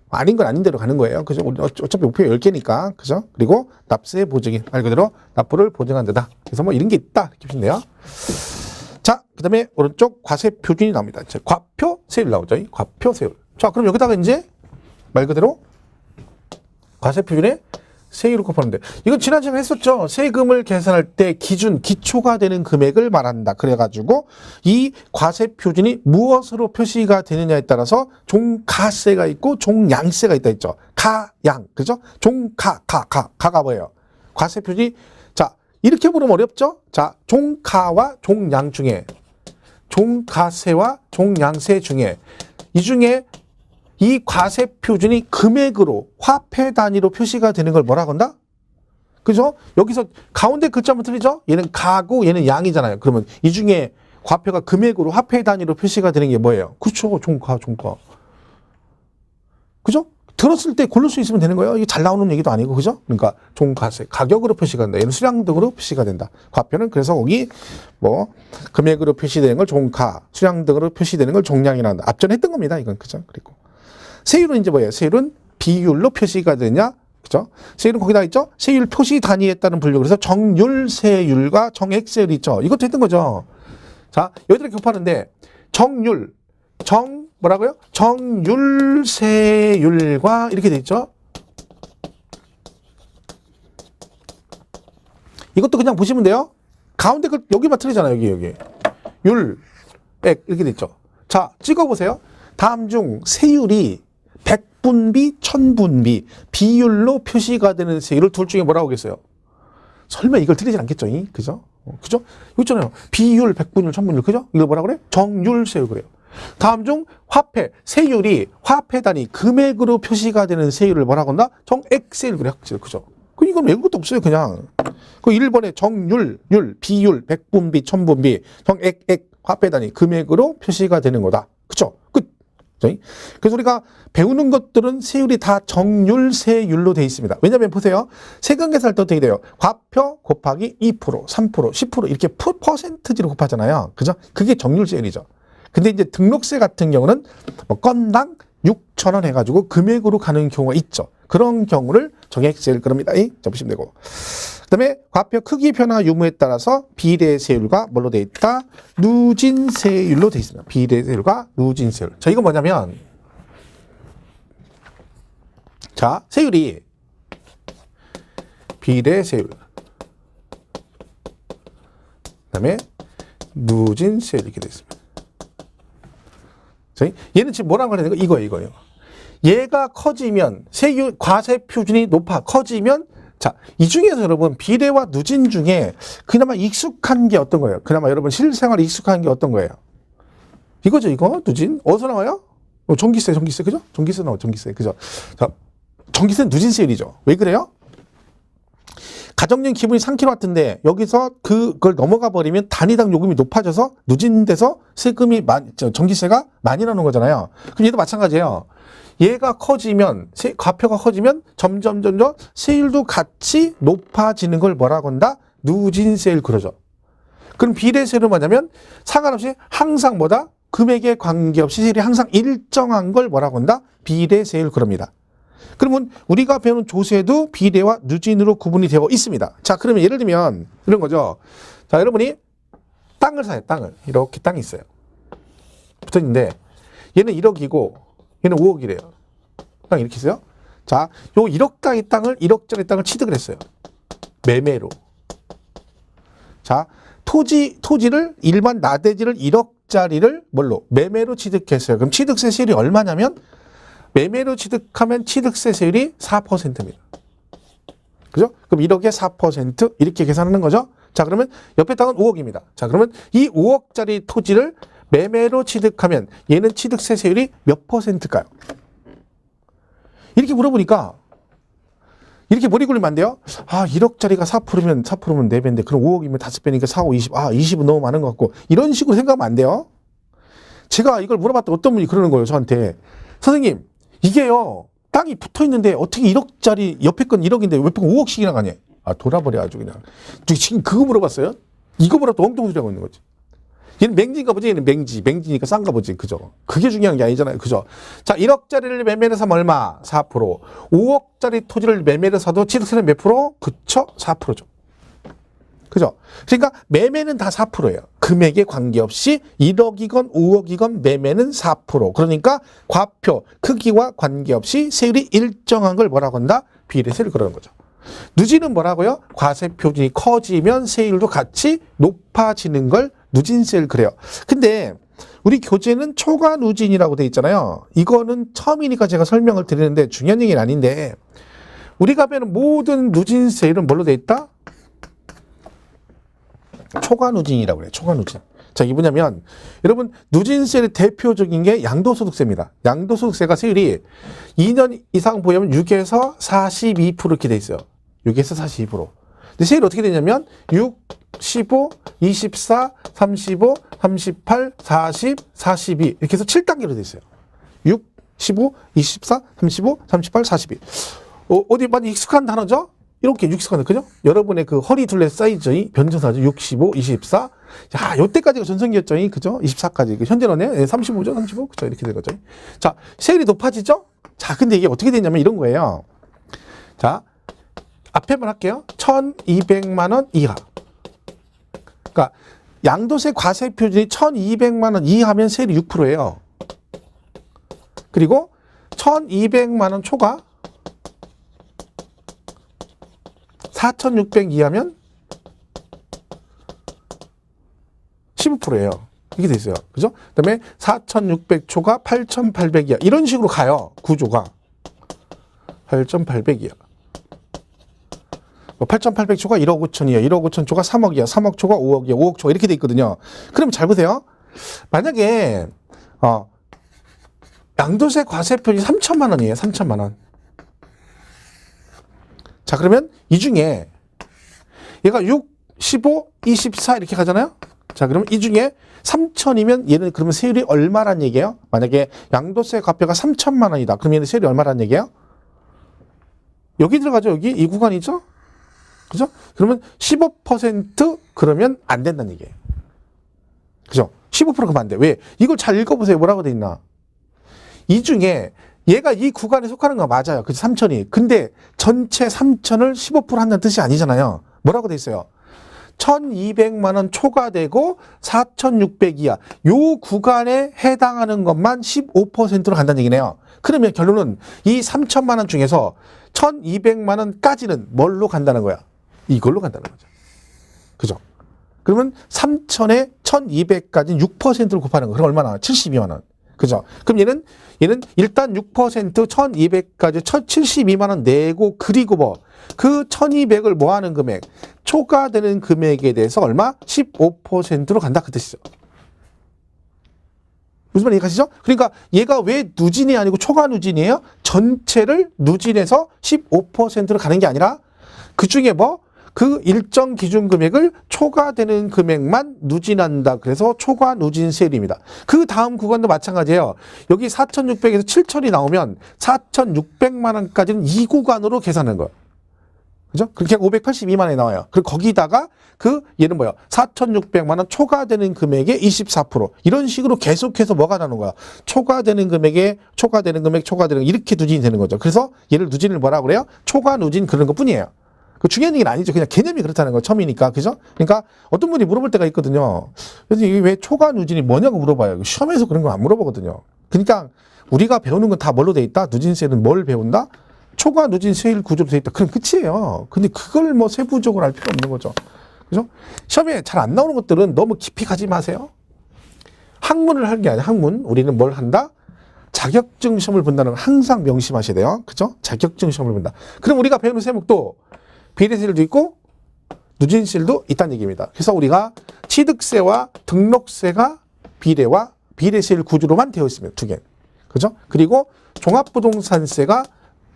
아닌 건 아닌 대로 가는 거예요. 그죠? 어차피 목표 10개니까. 그죠? 그리고 납세 보증이 말 그대로 납부를 보증한 데다. 그래서 뭐 이런 게 있다. 이렇게 보시면 돼요. 자, 그 다음에 오른쪽 과세 표준이 나옵니다. 과표 세율 나오죠. 과표 세율. 자, 그럼 여기다가 이제 말 그대로 과세 표준에 세율을 곱하는데 이건 지난 시간에 했었죠. 세금을 계산할 때 기초가 되는 금액을 말한다. 그래가지고 이 과세 표준이 무엇으로 표시가 되느냐에 따라서 종가세가 있고 종양세가 있다 했죠. 가양, 그죠? 가가 뭐예요? 과세 표준이 자 이렇게 보면 어렵죠? 자 종가와 종양 중에 종가세와 종양세 중에 이 중에 이 과세 표준이 금액으로 화폐 단위로 표시가 되는 걸 뭐라고 한다? 그죠? 여기서 가운데 글자만 틀리죠? 얘는 가고 얘는 양이잖아요. 그러면 이 중에 과표가 금액으로 화폐 단위로 표시가 되는 게 뭐예요? 그렇죠. 종가. 그죠? 들었을 때 고를 수 있으면 되는 거예요. 이게 잘 나오는 얘기도 아니고, 그죠? 그러니까 종가세, 가격으로 표시가 된다. 얘는 수량 등으로 표시가 된다. 과표는 그래서 거기 뭐 금액으로 표시되는 걸 종가, 수량 등으로 표시되는 걸 종량이라 한다. 앞전에 했던 겁니다. 이건 그죠? 그리고 세율은 이제 뭐예요? 세율은 비율로 표시가 되냐? 그죠? 세율은 거기다 있죠? 세율 표시 단위에 따른 분류. 그래서 정률세율과 정액세율이 있죠. 이것도 했던 거죠. 자, 여기들 곱하는데 뭐라고요? 정률세율과 이렇게 돼 있죠? 이것도 그냥 보시면 돼요. 가운데 여기만 틀리잖아요. 여기. 율, 액 이렇게 돼 있죠. 자, 찍어보세요. 다음 중 세율이 100분비, 1000분비 비율로 표시가 되는 세율을 둘 중에 뭐라고 하겠어요? 설마 이걸 틀리진 않겠죠? 그죠? 그죠? 여기 있잖아요. 비율, 백분율, 천분율. 그죠? 이걸 뭐라 그래? 정률 세율 그래요. 다음 중 화폐, 세율이 화폐 단위 금액으로 표시가 되는 세율을 뭐라고 한다? 정액 세율 그래요. 그죠? 이건 외운 것도 없어요. 그냥. 그 1번에 정률, 율, 비율, 백분비, 천분비, 정액, 액, 화폐 단위 금액으로 표시가 되는 거다. 그쵸? 끝. 그래서 우리가 배우는 것들은 세율이 다 정률 세율로 되어 있습니다. 왜냐하면 보세요. 세금 계산할 때 어떻게 돼요? 과표 곱하기 2%, 3%, 10% 이렇게 퍼센트지로 곱하잖아요. 그죠? 그게 정률 세율이죠. 근데 이제 등록세 같은 경우는 뭐 건당 6,000원 해가지고 금액으로 가는 경우가 있죠. 그런 경우를 정액세율 그럽니다. 자, 보시면 되고. 그 다음에 과표 크기 변화 유무에 따라서 비례세율과 뭘로 되어 있다? 누진세율로 되어 있습니다. 비례세율과 누진세율. 자, 이건 뭐냐면, 자, 세율이 비례세율. 그 다음에 누진세율 이렇게 되어 있습니다. 자, 얘는 지금 뭐라고 하는 거? 이거예요. 얘가 커지면 세율 과세 표준이 커지면 자, 이 중에서 여러분 비례와 누진 중에 그나마 익숙한 게 어떤 거예요? 그나마 여러분 실생활에 익숙한 게 어떤 거예요? 이거죠, 이거 누진 어디서 나와요? 전기세 그죠? 전기세 나와 전기세 그죠? 자, 전기세는 누진세율이죠. 왜 그래요? 가정용 기본이 3kW인데 여기서 그걸 넘어가 버리면 단위당 요금이 높아져서 누진돼서 세금이 전기세가 많이 나오는 거잖아요. 그럼 얘도 마찬가지예요. 얘가 커지면 과표가 커지면 점점 세율도 같이 높아지는 걸 뭐라고 한다? 누진세율 그러죠. 그럼 비례세율은 뭐냐면 상관없이 항상 뭐다? 금액에 관계없이 세율이 항상 일정한 걸 뭐라고 한다? 비례세율 그럽니다. 그러면 우리가 배우는 조세도 비례와 누진으로 구분이 되어 있습니다. 자, 그러면 예를 들면 이런 거죠. 자, 여러분이 땅을 사요. 땅을. 이렇게 땅이 있어요. 붙어 있는데 얘는 1억이고 얘는 5억이래요. 땅 이렇게 있어요. 자, 요 1억짜리 땅을 취득을 했어요. 매매로. 자, 토지를 일반 나대지를 1억짜리를 뭘로? 매매로 취득했어요. 그럼 취득세 세율이 얼마냐면 매매로 취득하면 취득세 세율이 4%입니다. 그죠? 그럼 1억에 4% 이렇게 계산하는 거죠. 자, 그러면 옆에 땅은 5억입니다. 자, 그러면 이 5억짜리 토지를 매매로 취득하면 얘는 취득세 세율이 몇 %일까요? 이렇게 물어보니까 이렇게 머리 굴리면 안 돼요? 아, 1억짜리가 4%면 4배인데 그럼 5억이면 5배니까 4, 5, 20. 아, 20은 너무 많은 것 같고. 이런 식으로 생각하면 안 돼요. 제가 이걸 물어봤더니 어떤 분이 그러는 거예요, 저한테. 선생님, 이게요. 땅이 붙어 있는데 어떻게 1억짜리 옆에 건 1억인데 왜 5억씩이나 가냐? 아, 돌아버려 아주 그냥. 지금 그거 물어봤어요? 이거보다 더 엉뚱한 소리 하고 있는 거지. 얘는 맹지인가 보지? 얘는 맹지니까 싼가 보지. 그죠? 그게 중요한 게 아니잖아요. 그죠? 자, 1억짜리를 매매를 사면 얼마? 4%. 5억짜리 토지를 매매를 사도 취득세는 몇 프로? 그쵸? 4%죠. 그죠? 그러니까 매매는 다 4%예요. 금액에 관계없이 1억이건 5억이건 매매는 4%. 그러니까 과표 크기와 관계없이 세율이 일정한 걸 뭐라고 한다? 비례세율 그러는 거죠. 누진은 뭐라고요? 과세 표준이 커지면 세율도 같이 높아지는 걸 누진세율 그래요. 근데 우리 교재는 초과 누진이라고 돼 있잖아요. 이거는 처음이니까 제가 설명을 드리는데 중요한 얘기는 아닌데 우리가 배우는 모든 누진세율은 뭘로 돼 있다? 초과 누진이라고 그래요. 초과 누진. 자, 이게 뭐냐면 여러분 누진세의 대표적인 게 양도소득세입니다. 양도소득세가 세율이 2년 이상 보유하면 6에서 42% 이렇게 돼 있어요. 6에서 42%. 근데 세율이 어떻게 되냐면 6, 15, 24, 35, 38, 40, 42 이렇게 해서 7단계로 돼 있어요. 6, 15, 24, 35, 38, 42. 어디 많이 익숙한 단어죠? 이렇게 익숙한 단어, 그죠? 여러분의 그 허리 둘레 사이즈의 변전사죠. 65, 24. 야, 요때까지가 전성기였죠. 그죠? 24까지. 현재는 35죠. 35. 그죠? 이렇게 된 거죠. 자, 세율이 높아지죠? 자, 근데 이게 어떻게 되냐면 이런 거예요. 자, 앞에 한번 할게요. 1,200만 원 이하. 그러니까 양도세 과세 표준이 1,200만 원 이하면 세율이 6%예요. 그리고 1,200만 원 초과 4,600 이하면 15%예요. 이게 돼 있어요. 그죠? 그 다음에 4,600 초과 8,800 이하. 이런 식으로 가요. 구조가. 8,800 이하. 8,800초가 1억 5천이에요. 1억 5천 초가 3억이에요. 3억 초가 5억이에요. 5억 초가 이렇게 돼 있거든요. 그럼 잘 보세요. 만약에 양도세 과세표준이 3천만 원이에요. 3천만 원. 자, 그러면 이 중에 얘가 6, 15, 24 이렇게 가잖아요. 자, 그러면 이 중에 3천이면 얘는 그러면 세율이 얼마란 얘기예요? 만약에 양도세 과표가 3천만 원이다. 그럼 얘는 세율이 얼마란 얘기예요? 여기 들어가죠. 여기 이 구간이죠. 그죠? 그러면 15% 그러면 안 된다는 얘기예요. 그죠? 15% 그러면 안 돼. 왜? 이걸 잘 읽어보세요. 뭐라고 돼 있나? 이 중에 얘가 이 구간에 속하는 거 맞아요. 그죠? 3천이. 근데 전체 3천을 15% 한다는 뜻이 아니잖아요. 뭐라고 돼 있어요? 1,200만 원 초과되고 4,600 이하 요 구간에 해당하는 것만 15%로 간다는 얘기네요. 그러면 결론은 이 3천만 원 중에서 1,200만 원까지는 뭘로 간다는 거야? 이걸로 간다는 거죠. 그죠? 그러면 3천에 1,200까지는 6%를 곱하는 거. 그럼 얼마나? 72만 원. 그죠? 그럼 얘는 일단 6% 1,200까지 72만 원 내고 그리고 뭐 그 1,200을 뭐 하는 금액? 초과되는 금액에 대해서 얼마? 15%로 간다 그 뜻이죠. 무슨 말인지 이해가시죠? 그러니까 얘가 왜 누진이 아니고 초과 누진이에요? 전체를 누진해서 15%로 가는 게 아니라 그 중에 뭐? 그 일정 기준 금액을 초과되는 금액만 누진한다. 그래서 초과 누진세율입니다. 그 다음 구간도 마찬가지예요. 여기 4,600에서 7,000이 나오면 4,600만 원까지는 이 구간으로 계산하는 거예요. 그죠? 그렇게 582만 원이 나와요. 그리고 거기다가 얘는 뭐야? 4,600만 원 초과되는 금액의 24%. 이런 식으로 계속해서 뭐가 나오는 거야? 초과되는 금액에 초과되는 금액, 초과되는 이렇게 누진이 되는 거죠. 그래서 얘를 누진을 뭐라고 그래요? 초과 누진 그런 것 뿐이에요. 그 중요한 얘기는 아니죠. 그냥 개념이 그렇다는 거 처음이니까. 그죠? 그러니까 어떤 분이 물어볼 때가 있거든요. 그래서 이게 왜 초과 누진이 뭐냐고 물어봐요. 시험에서 그런 거 안 물어보거든요. 그러니까 우리가 배우는 건 다 뭘로 돼 있다? 누진세는 뭘 배운다? 초과 누진 세율 구조로 돼 있다. 그럼 끝이에요. 근데 그걸 뭐 세부적으로 할 필요 없는 거죠. 그죠? 시험에 잘 안 나오는 것들은 너무 깊이 가지 마세요. 학문을 할 게 아니라 학문. 우리는 뭘 한다? 자격증 시험을 본다는 걸 항상 명심하셔야 돼요. 그죠? 자격증 시험을 본다. 그럼 우리가 배우는 세목도 비례세율도 있고 누진세율도 있다는 얘기입니다. 그래서 우리가 취득세와 등록세가 비례와 비례세율 구조로만 되어 있습니다. 두 개. 그죠? 그리고 종합부동산세가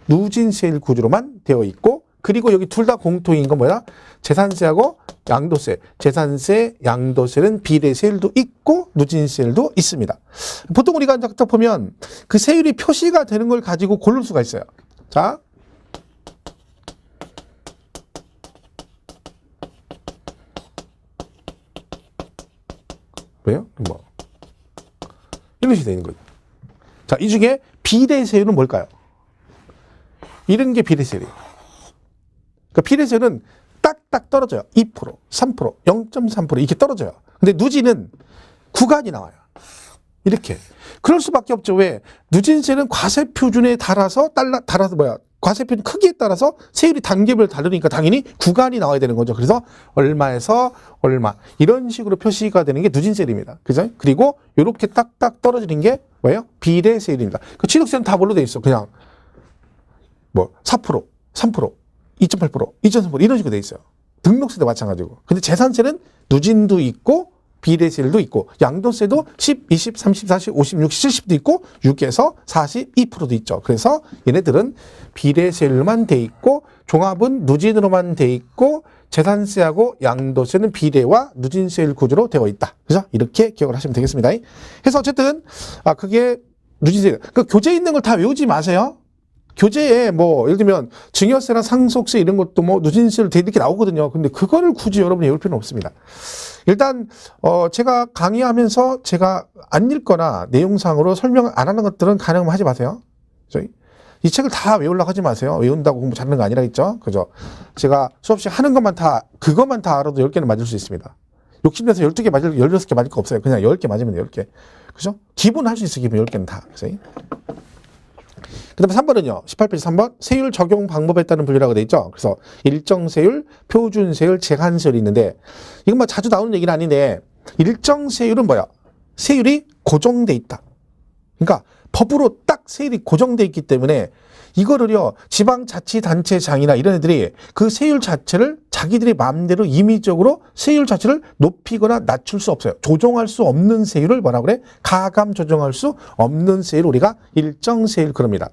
누진세율 구조로만 되어 있고 그리고 여기 둘 다 공통인 건 뭐야? 재산세하고 양도세. 재산세, 양도세는 비례세율도 있고 누진세율도 있습니다. 보통 우리가 딱 보면 그 세율이 표시가 되는 걸 가지고 고를 수가 있어요. 자. 왜요? 뭐. 이런 식으로 되어 있는 거죠. 자, 이 중에 비례세율은 뭘까요? 이런 게 비례세율이에요. 그러니까 비례세율은 딱딱 떨어져요. 2%, 3%, 0.3% 이렇게 떨어져요. 근데 누진은 구간이 나와요. 이렇게. 그럴 수밖에 없죠. 왜? 누진세는 과세표준에 따라서 과세표준 크기에 따라서 세율이 단계별 다르니까 당연히 구간이 나와야 되는 거죠. 그래서 얼마에서 얼마 이런 식으로 표시가 되는 게 누진세율입니다. 그죠? 그리고 이렇게 딱딱 떨어지는 게 뭐예요? 비례세율입니다. 그 취득세는 다 뭘로 돼 있어? 그냥 뭐 4%, 3%, 2.8%, 2.3% 이런 식으로 돼 있어요. 등록세도 마찬가지고. 근데 재산세는 누진도 있고 비례세율도 있고 양도세도 10, 20, 30, 40, 50, 60, 70도 있고 6에서 42%도 있죠. 그래서 얘네들은 비례세율만 돼 있고 종합은 누진으로만 돼 있고 재산세하고 양도세는 비례와 누진세율 구조로 되어 있다. 그죠? 이렇게 기억을 하시면 되겠습니다. 그래서 어쨌든 그게 누진세. 그 교재에 있는 걸 다 외우지 마세요. 교재에 뭐 예를 들면 증여세나 상속세 이런 것도 뭐 누진세를 이렇게 나오거든요. 근데 그거를 굳이 여러분이 외울 필요는 없습니다. 일단 제가 강의하면서 제가 안 읽거나 내용상으로 설명 안 하는 것들은 가능하면 하지 마세요. 이 책을 다 외우려고 하지 마세요. 외운다고 공부 잘하는 거 아니라 있죠. 그죠? 제가 수업시 하는 것만 그것만 다 알아도 10개는 맞을 수 있습니다. 욕심내서 12개 맞을, 16개 맞을 거 없어요. 그냥 10개 맞으면 돼요, 10개. 그죠? 기본 할 수 있어, 기본 10개는 다. 그죠? 그 다음에 3번은요. 18페이지 3번. 세율 적용 방법에 따른 분류라고 돼 있죠. 그래서 일정세율, 표준세율, 제한세율이 있는데 이건 뭐 자주 나오는 얘기는 아닌데 일정세율은 뭐야? 세율이 고정돼 있다. 그러니까 법으로 딱 세율이 고정돼 있기 때문에 이거를요, 지방자치단체장이나 이런 애들이 그 세율 자체를 자기들의 마음대로 임의적으로 세율 자체를 높이거나 낮출 수 없어요. 조정할 수 없는 세율을 뭐라 그래? 가감 조정할 수 없는 세율을 우리가 일정 세율 그럽니다.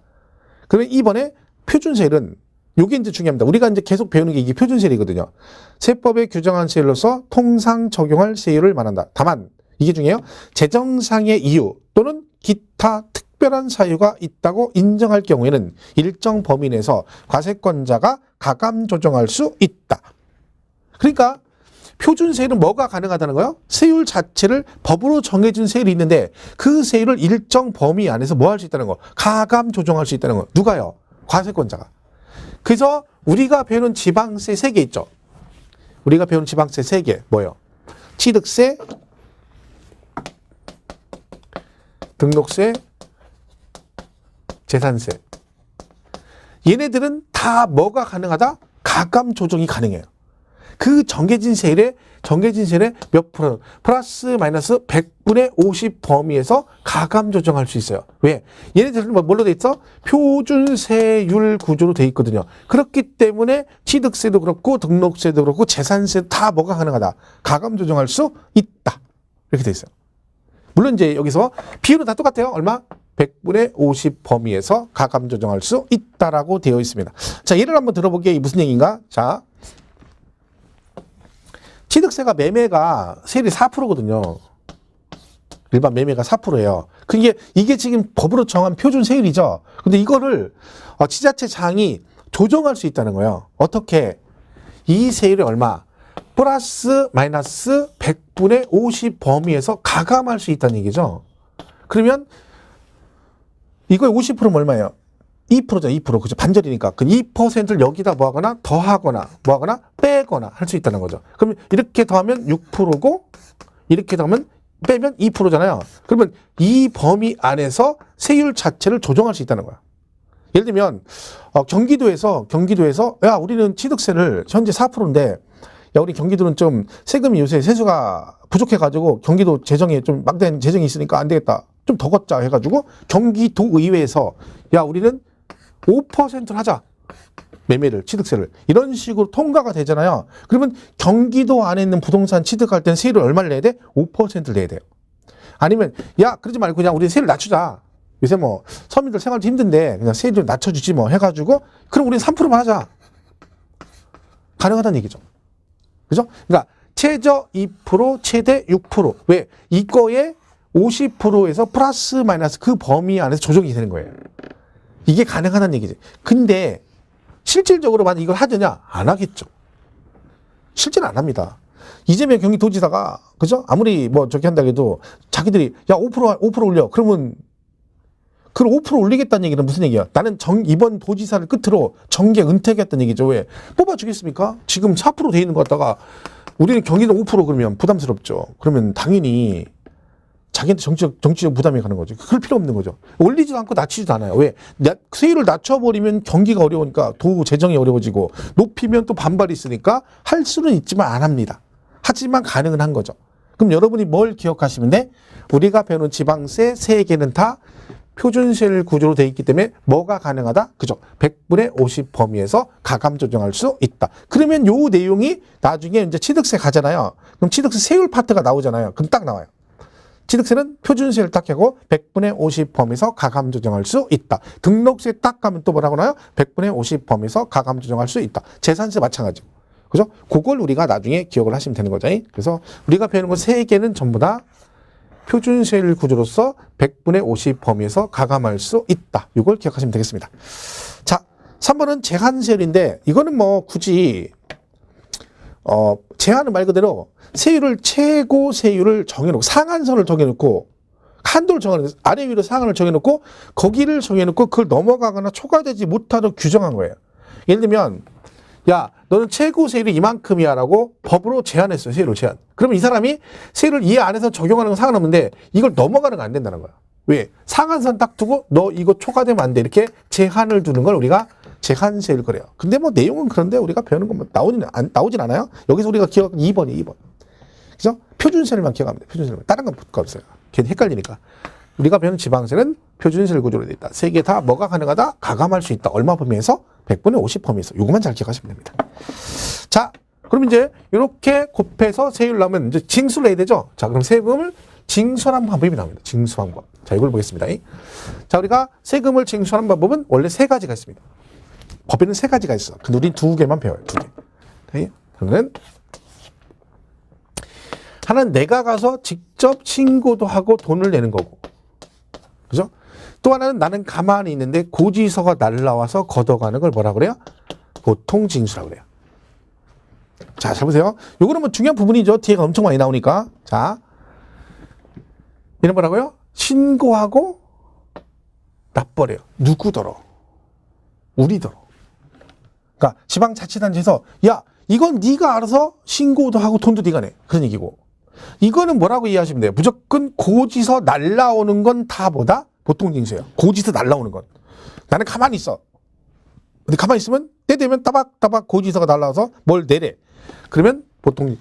그러면 이번에 표준 세율은 요게 이제 중요합니다. 우리가 이제 계속 배우는 게 이게 표준 세율이거든요. 세법에 규정한 세율로서 통상 적용할 세율을 말한다. 다만 이게 중요해요. 재정상의 이유 또는 기타 특별한 사유가 있다고 인정할 경우에는 일정 범위 내에서 과세권자가 가감 조정할 수 있다. 그러니까 표준 세율은 뭐가 가능하다는 거예요? 세율 자체를 법으로 정해진 세율이 있는데 그 세율을 일정 범위 안에서 뭐 할 수 있다는 거? 가감 조정할 수 있다는 거. 누가요? 과세권자가. 그래서 우리가 배우는 지방세 3개 있죠. 우리가 배우는 지방세 3개 뭐예요? 취득세, 등록세, 재산세. 얘네들은 다 뭐가 가능하다? 가감 조정이 가능해요. 그 정해진 세율의 몇 프로? 플러스 마이너스 100분의 50 범위에서 가감 조정할 수 있어요. 왜? 얘네들은 뭘로 돼 있어? 표준세율 구조로 돼 있거든요. 그렇기 때문에 취득세도 그렇고 등록세도 그렇고 재산세도 다 뭐가 가능하다? 가감 조정할 수 있다. 이렇게 돼 있어요. 물론 이제 여기서 비율은 다 똑같아요. 얼마? 100분의 50 범위에서 가감 조정할 수 있다라고 되어 있습니다. 자, 예를 한번 들어보기에 무슨 얘기인가? 자, 취득세가 매매가 세율이 4%거든요. 일반 매매가 4%예요. 이게 지금 법으로 정한 표준 세율이죠. 근데 이거를 지자체장이 조정할 수 있다는 거예요. 어떻게? 이 세율이 얼마? 플러스 마이너스 100분의 50 범위에서 가감할 수 있다는 얘기죠. 그러면 이거의 50%는 얼마예요? 2%죠. 2%. 그죠? 반절이니까. 그 2%를 여기다 뭐 하거나 더하거나 뭐 하거나 빼거나 할 수 있다는 거죠. 그러면 이렇게 더하면 6%고 이렇게 더하면 빼면 2%잖아요. 그러면 이 범위 안에서 세율 자체를 조정할 수 있다는 거야. 예를 들면 경기도에서 야, 우리는 취득세를 현재 4%인데 야, 우리 경기도는 좀 세금이 요새 세수가 부족해가지고 경기도 재정에 좀 막대한 재정이 있으니까 안 되겠다. 좀 더 걷자 해가지고 경기도 의회에서 야, 우리는 5%를 하자. 매매를, 취득세를. 이런 식으로 통과가 되잖아요. 그러면 경기도 안에 있는 부동산 취득할 때는 세율을 얼마를 내야 돼? 5%를 내야 돼요. 아니면 야, 그러지 말고 그냥 우리 세율을 낮추자. 요새 뭐 서민들 생활도 힘든데 그냥 세율 좀 낮춰주지 뭐 해가지고 그럼 우리는 3%만 하자. 가능하다는 얘기죠. 그죠? 그러니까 최저 2%, 최대 6%. 왜? 이거에 50%에서 플러스 마이너스 그 범위 안에서 조정이 되는 거예요. 이게 가능하다는 얘기지. 근데 실질적으로 만약 이걸 하느냐? 안 하겠죠. 실제는 안 합니다. 이재명 경기도지사가 그죠? 아무리 뭐 저렇게 한다 해도 자기들이 야 5% 올려. 그러면 그걸 5% 올리겠다는 얘기는 무슨 얘기야? 나는 이번 도지사를 끝으로 정계 은퇴하겠다는 얘기죠. 왜? 뽑아주겠습니까? 지금 4% 돼 있는 것 같다가 우리는 경기도 5% 그러면 부담스럽죠. 그러면 당연히 자기한테 정치적 부담이 가는 거죠. 그럴 필요 없는 거죠. 올리지도 않고 낮추지도 않아요. 왜? 세율을 낮춰버리면 경기가 어려우니까 도 재정이 어려워지고 높이면 또 반발이 있으니까 할 수는 있지만 안 합니다. 하지만 가능은 한 거죠. 그럼 여러분이 뭘 기억하시면 돼? 우리가 배우는 지방세 3개는 다 표준세율 구조로 되어 있기 때문에 뭐가 가능하다? 그죠? 100분의 50 범위에서 가감 조정할 수 있다. 그러면 요 내용이 나중에 이제 취득세 가잖아요. 그럼 취득세 세율 파트가 나오잖아요. 그럼 딱 나와요. 취득세는 표준세율 딱 하고 100분의 50 범위에서 가감 조정할 수 있다. 등록세 딱 가면 또 뭐라고 나와요? 100분의 50 범위에서 가감 조정할 수 있다. 재산세 마찬가지고. 그죠? 그걸 우리가 나중에 기억을 하시면 되는 거죠. 그래서 우리가 배우는 건 3개는 전부 다 표준세율 구조로서 100분의 50 범위에서 가감할 수 있다. 이걸 기억하시면 되겠습니다. 자, 3번은 제한세율인데 이거는 뭐 굳이 제한은 말 그대로 세율을 최고 세율을 정해놓고 상한선을 정해놓고 한도를 정해놓고 아래 위로 상한을 정해놓고 거기를 정해놓고 그걸 넘어가거나 초과되지 못하도록 규정한 거예요. 예를 들면 야, 너는 최고 세율이 이만큼이야 라고 법으로 제한했어요. 세율을 제한. 그러면 이 사람이 세율을 이 안에서 적용하는 건 상관없는데 이걸 넘어가는 건 안 된다는 거야. 왜? 상한선 딱 두고 너 이거 초과되면 안 돼. 이렇게 제한을 두는 걸 우리가 제한세율 그래요. 근데 뭐 내용은 그런데 우리가 배우는 건 뭐 나오진 않아요. 여기서 우리가 기억하는 2번이 2번. 그죠? 표준세율만 기억하면 돼. 표준세율만. 다른 건 볼 거 없어요. 괜히 헷갈리니까. 우리가 배우는 지방세는 표준세율 구조로 되어 있다. 세 개 다 뭐가 가능하다? 가감할 수 있다. 얼마 범위에서? 100분의 50 범위에서. 요것만 잘 기억하시면 됩니다. 자, 그럼 이제 이렇게 곱해서 세율 나오면 이제 징수를 해야 되죠? 자, 그럼 세금을 징수하는 방법이 나옵니다. 징수 방법. 자, 이걸 보겠습니다. 자, 우리가 세금을 징수하는 방법은 원래 세 가지가 있습니다. 법에는 세 가지가 있어. 근데 우린 두 개만 배워요. 두 개. 그러면 하나는 내가 가서 직접 신고도 하고 돈을 내는 거고. 그죠? 또 하나는 나는 가만히 있는데 고지서가 날라와서 걷어가는 걸 뭐라 그래요? 보통징수라고 그래요. 자, 잘 보세요. 요거는 뭐 중요한 부분이죠. 뒤에가 엄청 많이 나오니까. 자, 얘는 뭐라고요? 신고하고 납부래요. 누구더러? 우리더러. 그러니까 지방자치단체에서 야, 이건 네가 알아서 신고도 하고 돈도 네가 내. 그런 얘기고. 이거는 뭐라고 이해하시면 돼요? 무조건 고지서 날라오는 건 다 뭐다? 보통징수예요. 고지서 날라오는 건. 나는 가만히 있어. 근데 가만히 있으면 때 되면 따박따박 고지서가 날라와서 뭘 내래. 그러면 보통,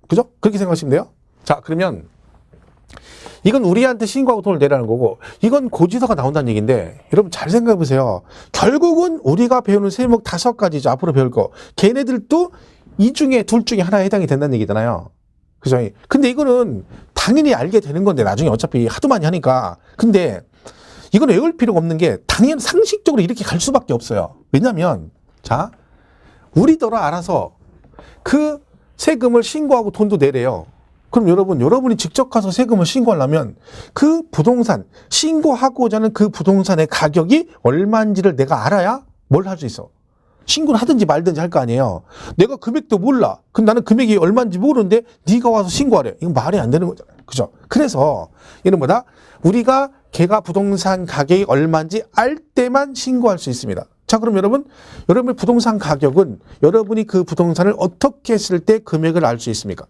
그죠? 그렇게 생각하시면 돼요. 자, 그러면 이건 우리한테 신고하고 돈을 내라는 거고, 이건 고지서가 나온다는 얘기인데, 여러분 잘 생각해 보세요. 결국은 우리가 배우는 세목 5가지죠. 앞으로 배울 거. 걔네들도 이 중에 둘 중에 하나에 해당이 된다는 얘기잖아요. 그죠? 근데 이거는 당연히 알게 되는 건데, 나중에 어차피 하도 많이 하니까. 근데 이건 외울 필요가 없는 게 당연히 상식적으로 이렇게 갈 수밖에 없어요. 왜냐면, 자, 우리더러 알아서 그 세금을 신고하고 돈도 내래요. 그럼 여러분이 직접 가서 세금을 신고하려면 그 부동산, 신고하고자 하는 그 부동산의 가격이 얼마인지를 내가 알아야 뭘 할 수 있어. 신고를 하든지 말든지 할 거 아니에요. 내가 금액도 몰라. 그럼 나는 금액이 얼마인지 모르는데 네가 와서 신고하래. 이건 말이 안 되는 거잖아요. 그죠? 그래서 얘는 뭐다? 우리가 걔가 부동산 가격이 얼마인지 알 때만 신고할 수 있습니다. 자, 그럼 여러분의 부동산 가격은 여러분이 그 부동산을 어떻게 했을 때 금액을 알 수 있습니까?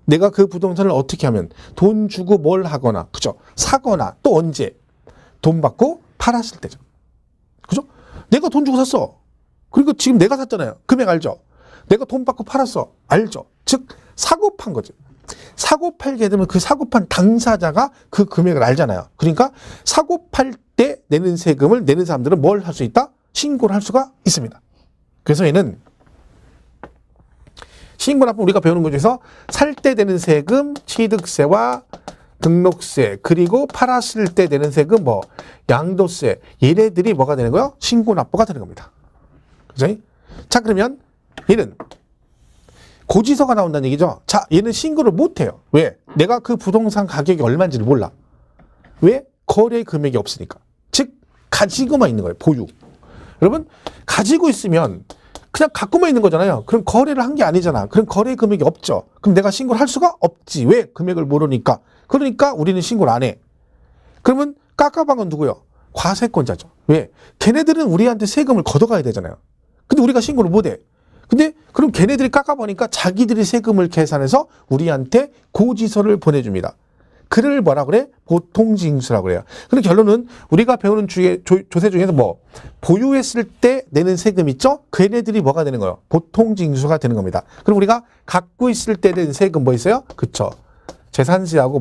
내가 그 부동산을 어떻게 하면 돈 주고 뭘 하거나, 그죠? 사거나 또 언제? 돈 받고 팔았을 때죠. 그죠? 내가 돈 주고 샀어. 그리고 지금 내가 샀잖아요. 금액 알죠? 내가 돈 받고 팔았어. 알죠? 즉, 사고 판 거죠. 사고 팔게 되면 그 사고 판 당사자가 그 금액을 알잖아요. 그러니까 사고 팔 때 내는 세금을 내는 사람들은 뭘 할 수 있다? 신고를 할 수가 있습니다. 그래서 얘는 신고납부 우리가 배우는 것 중에서 살 때 내는 세금, 취득세와 등록세, 그리고 팔았을 때 내는 세금, 양도세, 얘네들이 뭐가 되는 거예요? 신고납부가 되는 겁니다. 그죠? 자, 그러면 얘는 고지서가 나온다는 얘기죠. 자, 얘는 신고를 못 해요. 왜? 내가 그 부동산 가격이 얼마인지를 몰라. 왜? 거래 금액이 없으니까. 즉, 가지고만 있는 거예요. 보유. 여러분, 가지고 있으면 그냥 갖고만 있는 거잖아요. 그럼 거래를 한 게 아니잖아. 그럼 거래 금액이 없죠. 그럼 내가 신고를 할 수가 없지. 왜? 금액을 모르니까. 그러니까 우리는 신고를 안 해. 그러면 깝깝한 건 누구요? 과세권자죠. 왜? 걔네들은 우리한테 세금을 걷어가야 되잖아요. 근데 우리가 신고를 못 해. 근데 그럼 걔네들이 깎아보니까 자기들이 세금을 계산해서 우리한테 고지서를 보내줍니다. 그를 뭐라 그래? 보통징수라고 그래요. 그럼 결론은 우리가 배우는 조세 중에서 보유했을 때 내는 세금 있죠? 걔네들이 뭐가 되는 거예요? 보통징수가 되는 겁니다. 그럼 우리가 갖고 있을 때 내는 세금 뭐 있어요? 그쵸. 재산세하고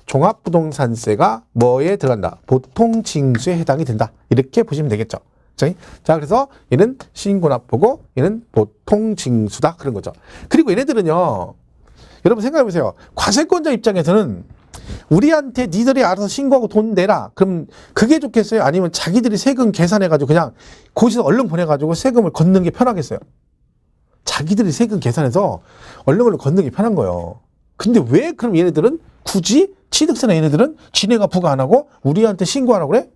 종합부동산세가 뭐에 들어간다? 보통징수에 해당이 된다. 이렇게 보시면 되겠죠. 자, 그래서 얘는 신고납부고 얘는 보통징수다. 그런 거죠. 그리고 얘네들은요, 여러분 생각해 보세요. 과세권자 입장에서는 우리한테 니들이 알아서 신고하고 돈 내라. 그럼 그게 좋겠어요? 아니면 자기들이 세금 계산해가지고 그냥 고지서 얼른 보내가지고 세금을 걷는 게 편하겠어요? 자기들이 세금 계산해서 얼른 걷는 게 편한 거예요. 근데 왜 그럼 얘네들은 굳이 취득세나 얘네들은 지네가 부과 안 하고 우리한테 신고하라고 그래?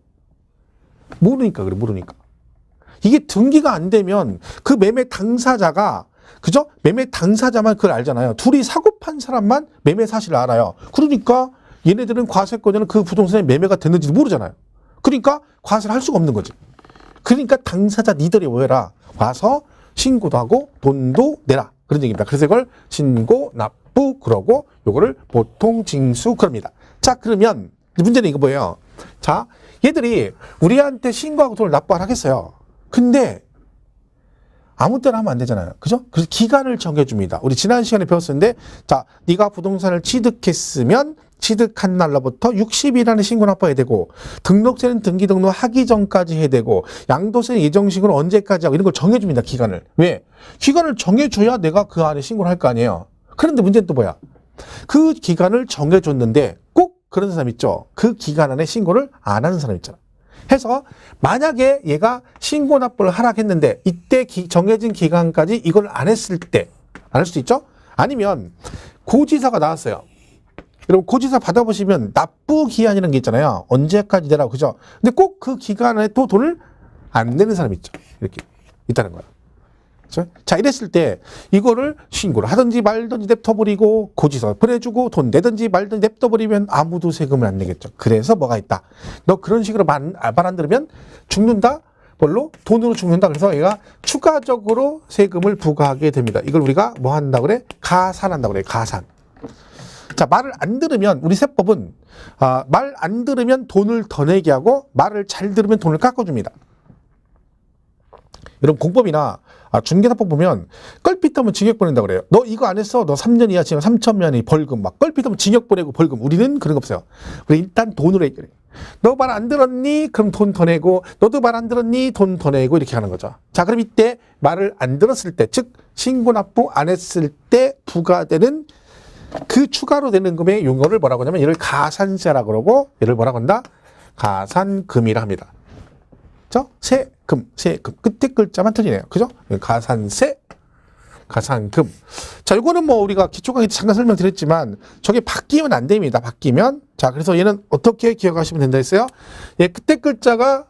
모르니까 그래, 모르니까. 이게 등기가 안 되면 그 매매 당사자가, 그죠? 매매 당사자만 그걸 알잖아요. 둘이 사고 판 사람만 매매 사실을 알아요. 그러니까 얘네들은 과세권자는 그 부동산에 매매가 됐는지도 모르잖아요. 그러니까 과세를 할 수가 없는 거지. 그러니까 당사자 니들이 뭐해라? 와서 신고도 하고 돈도 내라. 그런 얘기입니다. 그래서 이걸 신고, 납부, 그러고 요거를 보통징수 그럽니다. 자, 그러면 문제는 이거 뭐예요? 자, 얘들이 우리한테 신고하고 돈을 납부를 하겠어요. 근데 아무 때나 하면 안 되잖아요. 그죠? 그래서 기간을 정해줍니다. 우리 지난 시간에 배웠었는데, 자, 네가 부동산을 취득했으면 취득한 날로부터 60일 안에 신고 납부해야 되고, 등록세는 등기 등록하기 전까지 해야 되고, 양도세는 예정신고를 언제까지 하고, 이런 걸 정해줍니다. 기간을. 왜? 기간을 정해줘야 내가 그 안에 신고를 할 거 아니에요. 그런데 문제는 또 뭐야? 그 기간을 정해줬는데 꼭 그런 사람 있죠. 그 기간 안에 신고를 안 하는 사람 있잖아. 해서 만약에 얘가 신고 납부를 하락했는데 이때 정해진 기간까지 이걸 안 했을 때, 안 할 수도 있죠? 아니면 고지서가 나왔어요. 여러분 고지서 받아보시면 납부 기한이라는 게 있잖아요. 언제까지 되라고, 그죠? 근데 꼭 그 기간에 또 돈을 안 내는 사람이 있죠. 이렇게 있다는 거야. 그렇죠? 자, 이랬을 때 이거를 신고를 하든지 말든지 냅둬버리고 고지서 보내주고 돈 내든지 말든지 냅둬버리면 아무도 세금을 안 내겠죠. 그래서 뭐가 있다. 너 그런 식으로 말 안 들으면 죽는다? 뭘로? 돈으로 죽는다. 그래서 얘가 추가적으로 세금을 부과하게 됩니다. 이걸 우리가 뭐 한다고 그래? 가산한다고 그래. 가산. 자, 말을 안 들으면 우리 세법은 말 안 들으면 돈을 더 내게 하고 말을 잘 들으면 돈을 깎아줍니다. 여러분 공법이나 중개사법 보면 껄핏하면 징역 보낸다고 그래요. 너 이거 안 했어? 너 3년 이하 징역 3천만이 벌금 막 껄핏하면 징역 보내고 벌금. 우리는 그런 거 없어요. 우리 일단 돈으로 해결해. 너 말 안 들었니? 그럼 돈 더 내고, 너도 말 안 들었니? 돈 더 내고, 이렇게 하는 거죠. 자, 그럼 이때 말을 안 들었을 때, 즉 신고 납부 안 했을 때 부과되는 그 추가로 되는 금액의 용어를 뭐라고 하냐면 얘를 가산세라고 그러고, 얘를 뭐라고 한다? 가산금이라 합니다. 그죠? 세금. 끝에 글자만 틀리네요. 그죠? 가산세, 가산금. 자, 이거는 뭐 우리가 기초 강의 때 잠깐 설명드렸지만 저게 바뀌면 안 됩니다. 바뀌면. 자, 그래서 얘는 어떻게 기억하시면 된다 했어요? 얘 끝에 글자가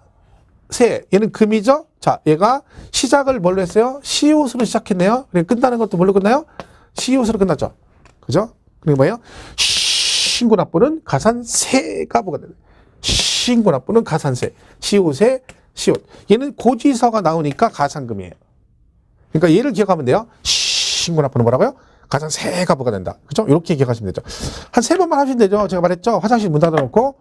세, 얘는 금이죠? 자, 얘가 시작을 뭘로 했어요? 시옷으로 시작했네요. 그리고 끝나는 것도 뭘로 끝나요? 시옷으로 끝났죠. 그죠? 그리고 뭐예요? 신고 납부는 가산세가 뭐가 되나요? 신고 납부는 가산세. 시옷에 시옷. 얘는 고지서가 나오니까 가산금이에요. 그러니까 얘를 기억하면 돼요. 신고 납부는 뭐라고요? 가산세가 부과된다. 그죠? 이렇게 기억하시면 되죠. 한 3번만 하시면 되죠. 제가 말했죠. 화장실 문 닫아놓고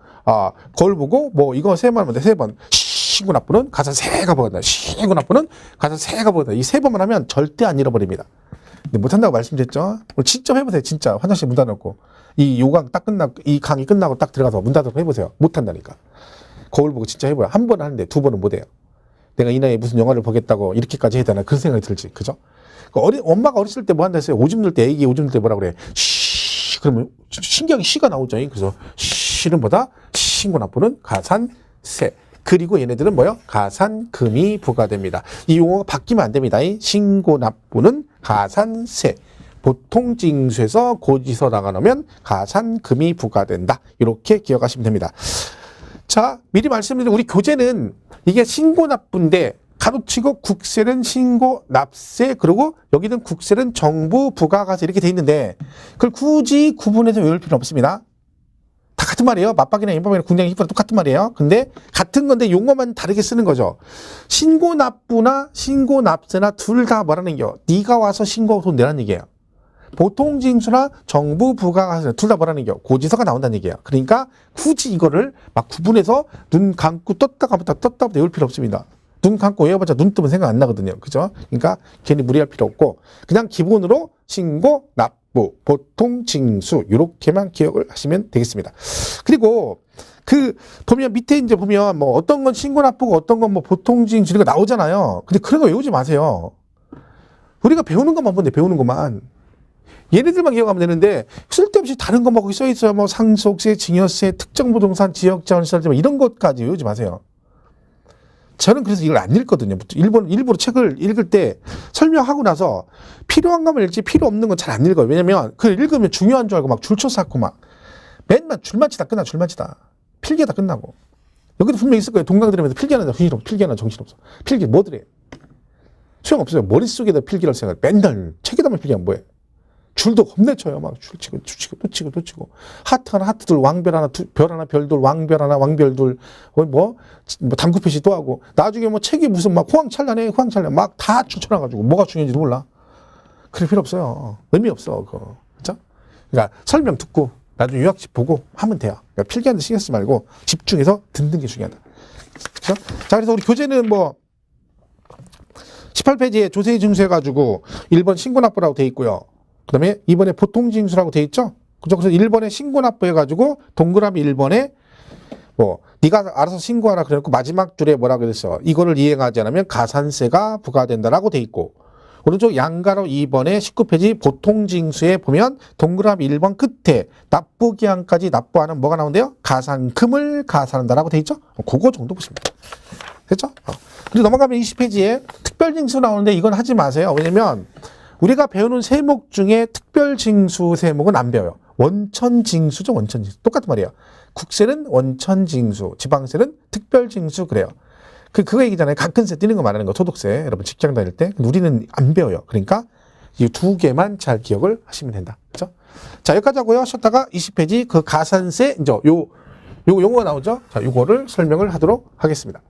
거울 보고 뭐 이거 3번 하면 돼. 3번. 신고 납부는 가산세가 부과된다. 신고 납부는 가산세가 부과된다. 이 3번만 하면 절대 안 잃어버립니다. 근데 못한다고 말씀드렸죠. 오늘 직접 해보세요. 진짜 화장실 문 닫아놓고 이 요강 딱 끝나고 이 강의 끝나고 딱 들어가서 문 닫아놓고 해보세요. 못한다니까. 거울 보고 진짜 해봐요. 한 번 하는데 2번은 못해요. 내가 이 나이에 무슨 영화를 보겠다고 이렇게까지 해야 되나 그런 생각이 들지. 그죠? 엄마가 어렸을 때 뭐 한다 했어요? 오줌 넣을 때, 애기 오줌 넣을 때 뭐라 그래? 쉬. 그러면 신기하게 시가 나오죠. 그래서 쉬는 보다 신고 납부는 가산세. 그리고 얘네들은 뭐요? 가산금이 부과됩니다. 이 용어가 바뀌면 안 됩니다. 신고 납부는 가산세. 보통 징수에서 고지서 나가놓으면 가산금이 부과된다. 이렇게 기억하시면 됩니다. 자, 미리 말씀드린 우리 교재는 이게 신고 납부인데 가로치고 국세는 신고 납세, 그리고 여기는 국세는 정부 부가가세 이렇게 돼 있는데 그걸 굳이 구분해서 외울 필요는 없습니다. 다 같은 말이에요. 맞박이나 임박이나 군량이 히프랑 똑같은 말이에요. 근데 같은 건데 용어만 다르게 쓰는 거죠. 신고 납부나 신고 납세나 둘 다 뭐라는 얘기예요? 네가 와서 신고하고 돈 내라는 얘기예요. 보통 징수나 정부 부가가세 둘 다 뭐라는 얘기예요? 고지서가 나온다는 얘기예요. 그러니까 굳이 이거를 막 구분해서 눈 감고 떴다 감았다 떴다 감았다 외울 필요 없습니다. 눈 감고 외워봤자 눈 뜨면 생각 안 나거든요. 그죠? 그러니까 괜히 무리할 필요 없고 그냥 기본으로 신고, 납부, 보통 징수 이렇게만 기억을 하시면 되겠습니다. 그리고 보면 밑에 이제 보면 뭐 어떤 건 신고 납부고 어떤 건 뭐 보통 징수 이런 거 나오잖아요. 근데 그런 거 외우지 마세요. 우리가 배우는 것만 보는데 배우는 것만. 얘네들만 기억하면 되는데 쓸데없이 다른 거 막 거기 써 있어요. 뭐 상속세, 증여세, 특정 부동산, 지역자원시설 이런 것까지 외우지 마세요. 저는 그래서 이걸 안 읽거든요. 일부러 책을 읽을 때 설명하고 나서 필요한 것만 읽지 필요 없는 건 잘 안 읽어요. 왜냐면 그걸 읽으면 중요한 줄 알고 막 줄쳐 쌓고 막 맨날 줄만 치다 끝나. 줄만 치다. 필기하다 끝나고. 여기도 분명히 있을 거예요. 동강 들으면서 필기하는 정신없어. 필기하는 정신없어. 필기 뭐더래. 소용없어요. 머릿속에다 필기를 생각. 맨날 책에다만 필기하면 뭐해. 줄도 겁내 쳐요. 막 줄 치고, 또 치고. 하트 하나, 하트 둘, 왕별 하나, 별 하나, 별 둘, 왕별 하나, 왕별 둘, 뭐 담구 표시 또 하고. 나중에 뭐 책이 무슨 막 호황찬란해, 막 다 추천해가지고 뭐가 중요한지도 몰라. 그럴 필요 없어요. 의미 없어, 그거. 그죠? 그러니까 설명 듣고, 나중에 요약집 보고 하면 돼요. 그러니까 필기하는 데 신경 쓰지 말고 집중해서 듣는 게 중요하다. 그죠? 자, 그래서 우리 교재는 뭐, 18페이지에 조세증수 해가지고 1번 신고납부라고 돼 있고요. 그 다음에 이번에 보통징수라고 돼 있죠? 그죠? 그래서 1번에 신고 납부해가지고 동그라미 1번에 뭐 네가 알아서 신고하라 그래놓고 마지막 줄에 뭐라고 그랬어? 이거를 이행하지 않으면 가산세가 부과된다라고 돼 있고 오른쪽 양가로 2번에 19페이지 보통징수에 보면 동그라미 1번 끝에 납부기한까지 납부하는 뭐가 나온대요? 가산금을 가산한다라고 돼 있죠? 그거 정도 보시면 돼요. 됐죠? 그리고 넘어가면 20페이지에 특별징수 나오는데 이건 하지 마세요. 왜냐면 우리가 배우는 세목 중에 특별징수 세목은 안 배워요. 원천징수죠, 원천징수. 똑같은 말이에요. 국세는 원천징수, 지방세는 특별징수 그래요. 그거 얘기잖아요. 간근세 띄는 거 말하는 거, 소득세. 여러분 직장 다닐 때. 우리는 안 배워요. 그러니까 이 두 개만 잘 기억을 하시면 된다. 그죠? 자, 여기까지 하고요. 쉬었다가 20페이지 그 가산세, 이제 요 용어가 나오죠? 자, 요거를 설명을 하도록 하겠습니다.